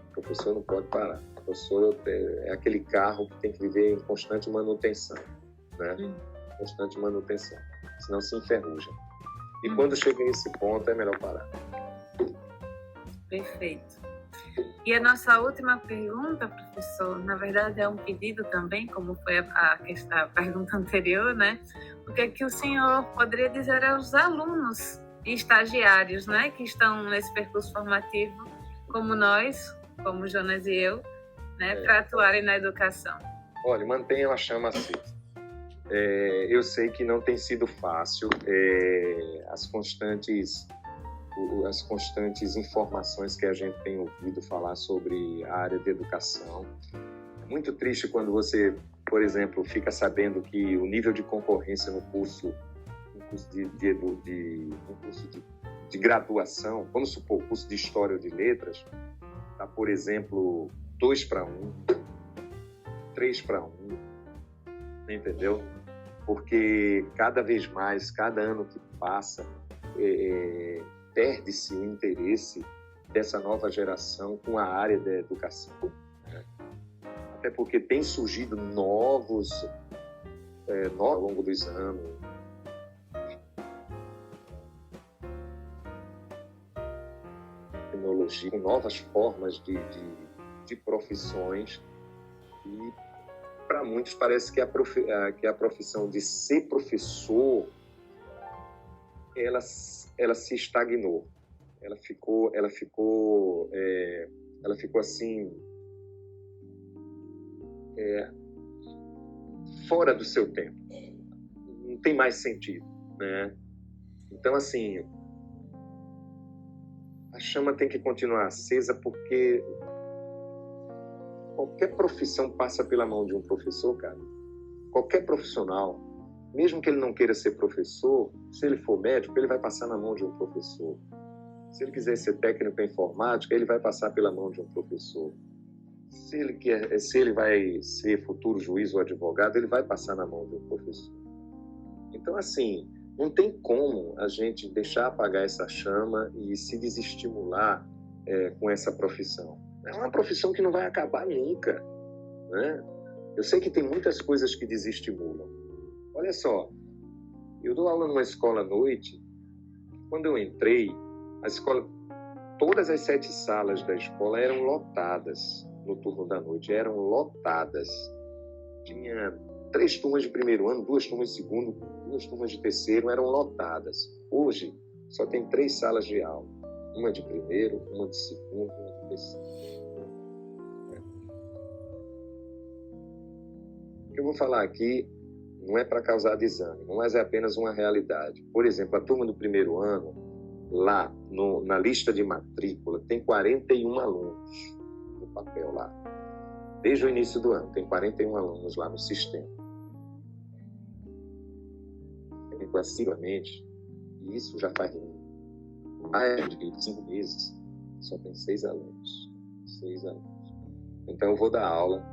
O professor não pode parar. O professor é aquele carro que tem que viver em constante manutenção, né? Constante manutenção, senão se enferruja. E quando chega nesse ponto, é melhor parar. Perfeito. E a nossa última pergunta, professor, na verdade é um pedido também, como foi a pergunta anterior, né? O que é que o senhor poderia dizer aos alunos e estagiários, né, que estão nesse percurso formativo, como nós, como Jonas e eu, né, para atuarem na educação? Olha, mantenham a chama acesa. Eu sei que não tem sido fácil, as constantes informações que a gente tem ouvido falar sobre a área de educação. É muito triste quando você, por exemplo, fica sabendo que o nível de concorrência no curso de graduação, vamos supor, o curso de História ou de Letras, está, por exemplo, 2-1, 3-1, entendeu? Porque cada vez mais, cada ano que passa, perde-se o interesse dessa nova geração com a área da educação. Né? Até porque tem surgido novos ao longo dos anos. Tecnologia, com novas formas de profissões e para muitos parece que a profissão de ser professor ela se estagnou, ela ficou assim fora do seu tempo, não tem mais sentido, né? Então assim, a chama tem que continuar acesa porque qualquer profissão passa pela mão de um professor, cara. Qualquer profissional, mesmo que ele não queira ser professor, se ele for médico, ele vai passar na mão de um professor. Se ele quiser ser técnico em informática, ele vai passar pela mão de um professor. Se ele vai ser futuro juiz ou advogado, ele vai passar na mão de um professor. Então, assim, Não tem como a gente deixar apagar essa chama e se desestimular com essa profissão. É uma profissão que não vai acabar nunca, né? Eu sei que tem muitas coisas que desestimulam. Olha só, eu dou aula numa escola à noite. Quando eu entrei, a escola, todas as 7 salas da escola eram lotadas no turno da noite, eram lotadas. Tinha 3 turmas de primeiro ano, 2 turmas de segundo, 2 turmas de terceiro, eram lotadas. Hoje, só tem 3 salas de aula. Uma de primeiro, uma de segundo, uma de terceiro. O que eu vou falar aqui não é para causar desânimo, mas é apenas uma realidade. Por exemplo, a turma do primeiro ano, lá na lista de matrícula, tem 41 alunos no papel lá. Desde o início do ano, tem 41 alunos lá no sistema. Passivamente, e isso já faz mais de 5 meses, só tem 6 alunos. 6 alunos. Então, eu vou dar aula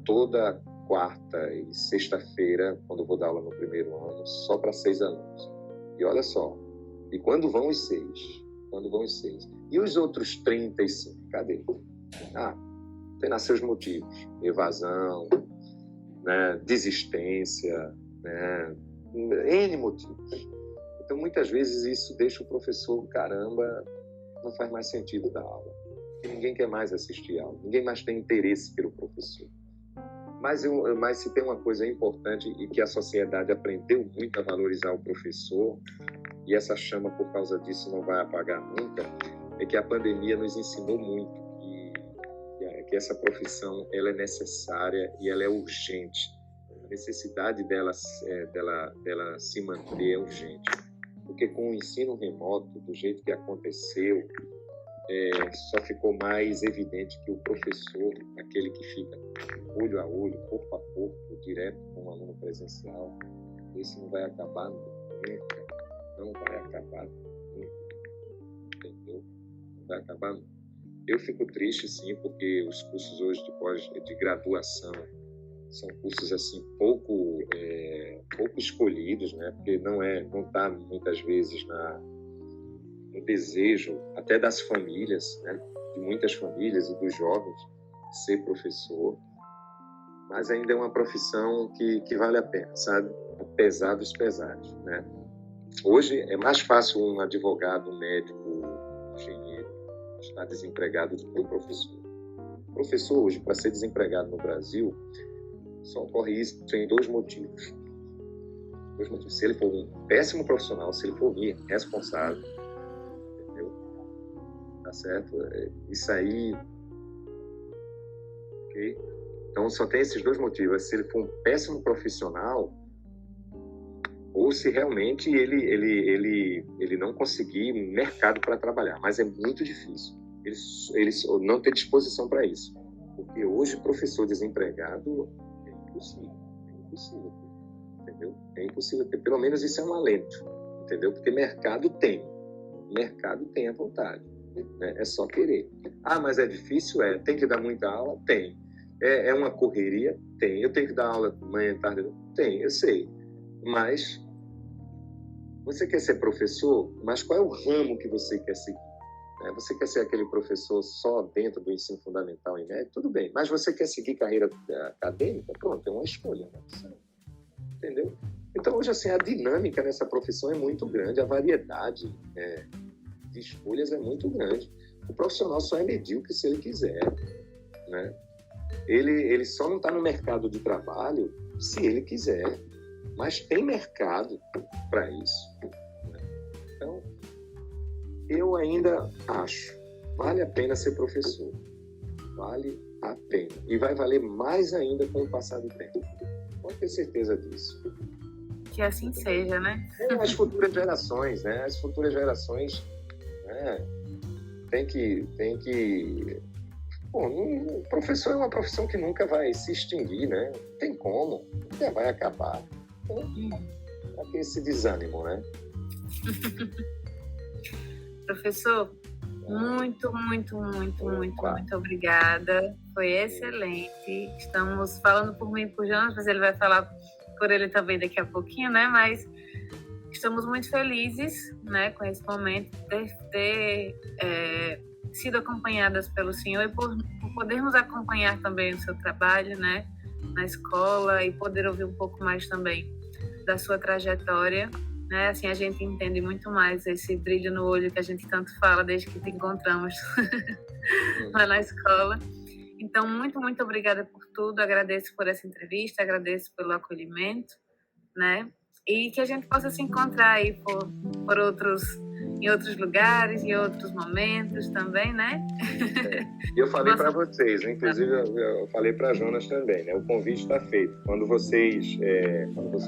toda quarta e sexta-feira, quando eu vou dar aula no primeiro ano, só para 6 alunos. E olha só, e quando vão os 6? Quando vão os 6? E os outros 35? Cadê? Tem lá seus motivos. Evasão, né, desistência, né, N motivos. Então, muitas vezes, isso deixa o professor, caramba, não faz mais sentido dar aula. Porque ninguém quer mais assistir a aula, ninguém mais tem interesse pelo professor. Mas se tem uma coisa importante e que a sociedade aprendeu muito a valorizar o professor, e essa chama, por causa disso, não vai apagar nunca, é que a pandemia nos ensinou muito que essa profissão ela é necessária e ela é urgente. A necessidade dela se manter é urgente. Porque com o ensino remoto, do jeito que aconteceu, só ficou mais evidente que o professor, aquele que fica olho a olho, corpo a corpo, direto com o aluno presencial, esse não vai acabar nunca. Não vai acabar nunca. Entendeu? Não vai acabar nunca. Eu fico triste, sim, porque os cursos hoje de graduação são cursos assim pouco escolhidos, né? Porque não está muitas vezes no desejo até das famílias, né? De muitas famílias e dos jovens ser professor, mas ainda é uma profissão que vale a pena, sabe? Apesar dos pesares, né? Hoje é mais fácil um advogado, um médico, um engenheiro estar desempregado do que um professor. O professor hoje, para ser desempregado no Brasil, só ocorre isso em 2 motivos. 2 motivos. Se ele for um péssimo profissional, se ele for irresponsável, entendeu? Tá certo? Isso aí... Ok? Então, só tem esses 2 motivos. Se ele for um péssimo profissional, ou se realmente ele não conseguir mercado para trabalhar. Mas é muito difícil. Ele não ter disposição para isso. Porque hoje, professor desempregado é impossível. É impossível. Entendeu? É impossível ter. Pelo menos isso é um alento. Entendeu? Porque mercado tem. Mercado tem à vontade. Né? É só querer. Mas é difícil? Tem que dar muita aula? Tem. É uma correria? Tem. Eu tenho que dar aula manhã e tarde? Tem, eu sei. Mas você quer ser professor, mas qual é o ramo que você quer seguir? Você quer ser aquele professor só dentro do ensino fundamental e médio? Tudo bem. Mas você quer seguir carreira acadêmica? Pronto, é uma escolha. Né? Entendeu? Então, hoje, assim, a dinâmica nessa profissão é muito grande, a variedade de escolhas é muito grande. O profissional só é medíocre se ele quiser. Né? Ele só não está no mercado de trabalho se ele quiser. Mas tem mercado para isso. Né? Então, eu ainda acho, vale a pena ser professor. Vale a pena. E vai valer mais ainda com o passar do tempo. Pode ter certeza disso. Que assim seja, né? As futuras gerações, né? As futuras gerações, né? Tem que... o professor é uma profissão que nunca vai se extinguir, né? Não tem como. Nunca vai acabar. Para que esse desânimo, né? Professor, muito obrigada. Foi excelente. Estamos falando por mim e por Jonas, mas ele vai falar por ele também daqui a pouquinho, né? Mas estamos muito felizes, né, com esse momento, ter sido acompanhadas pelo senhor e por podermos acompanhar também o seu trabalho, né, na escola e poder ouvir um pouco mais também da sua trajetória, né? Assim a gente entende muito mais esse brilho no olho que a gente tanto fala desde que te encontramos lá na escola. Então, muito, muito obrigada por tudo, agradeço por essa entrevista, agradeço pelo acolhimento, né? E que a gente possa se encontrar aí em outros lugares, em outros momentos também, né? E eu falei para vocês, inclusive eu falei para a Jonas também, né? O convite está feito. Quando vocês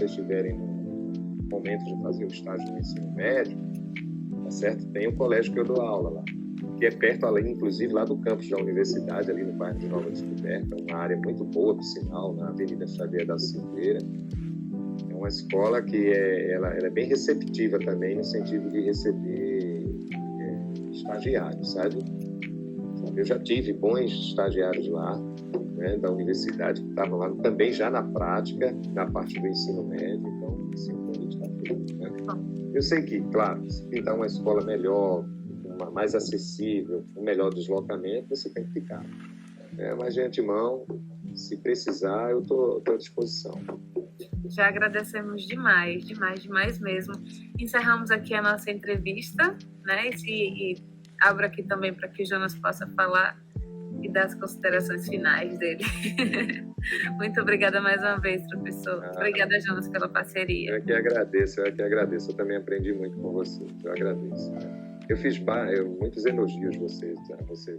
estiverem no momento de fazer o estágio no ensino médio, tá certo? Tem o colégio que eu dou aula lá, que é perto, ali, inclusive, lá do campus da universidade, ali no bairro de Nova Descoberta, uma área muito boa, por sinal, na Avenida Xavier da Silveira. É uma escola que ela é bem receptiva também, no sentido de receber estagiários, sabe? Eu já tive bons estagiários lá, né, da universidade, que estavam lá também já na prática, na parte do ensino médio, então, esse convite está feito, né? Eu sei que, claro, se pintar uma escola melhor, mais acessível, um melhor deslocamento, você tem que ficar. Mas, de antemão, se precisar, eu estou à disposição. Já agradecemos demais, demais, demais mesmo. Encerramos aqui a nossa entrevista, né? E abro aqui também para que o Jonas possa falar e dar as considerações finais dele. Muito obrigada mais uma vez, professor. Obrigada, Jonas, pela parceria. Eu que agradeço. Eu também aprendi muito com você. Eu agradeço. Eu fiz muitos elogios a vocês.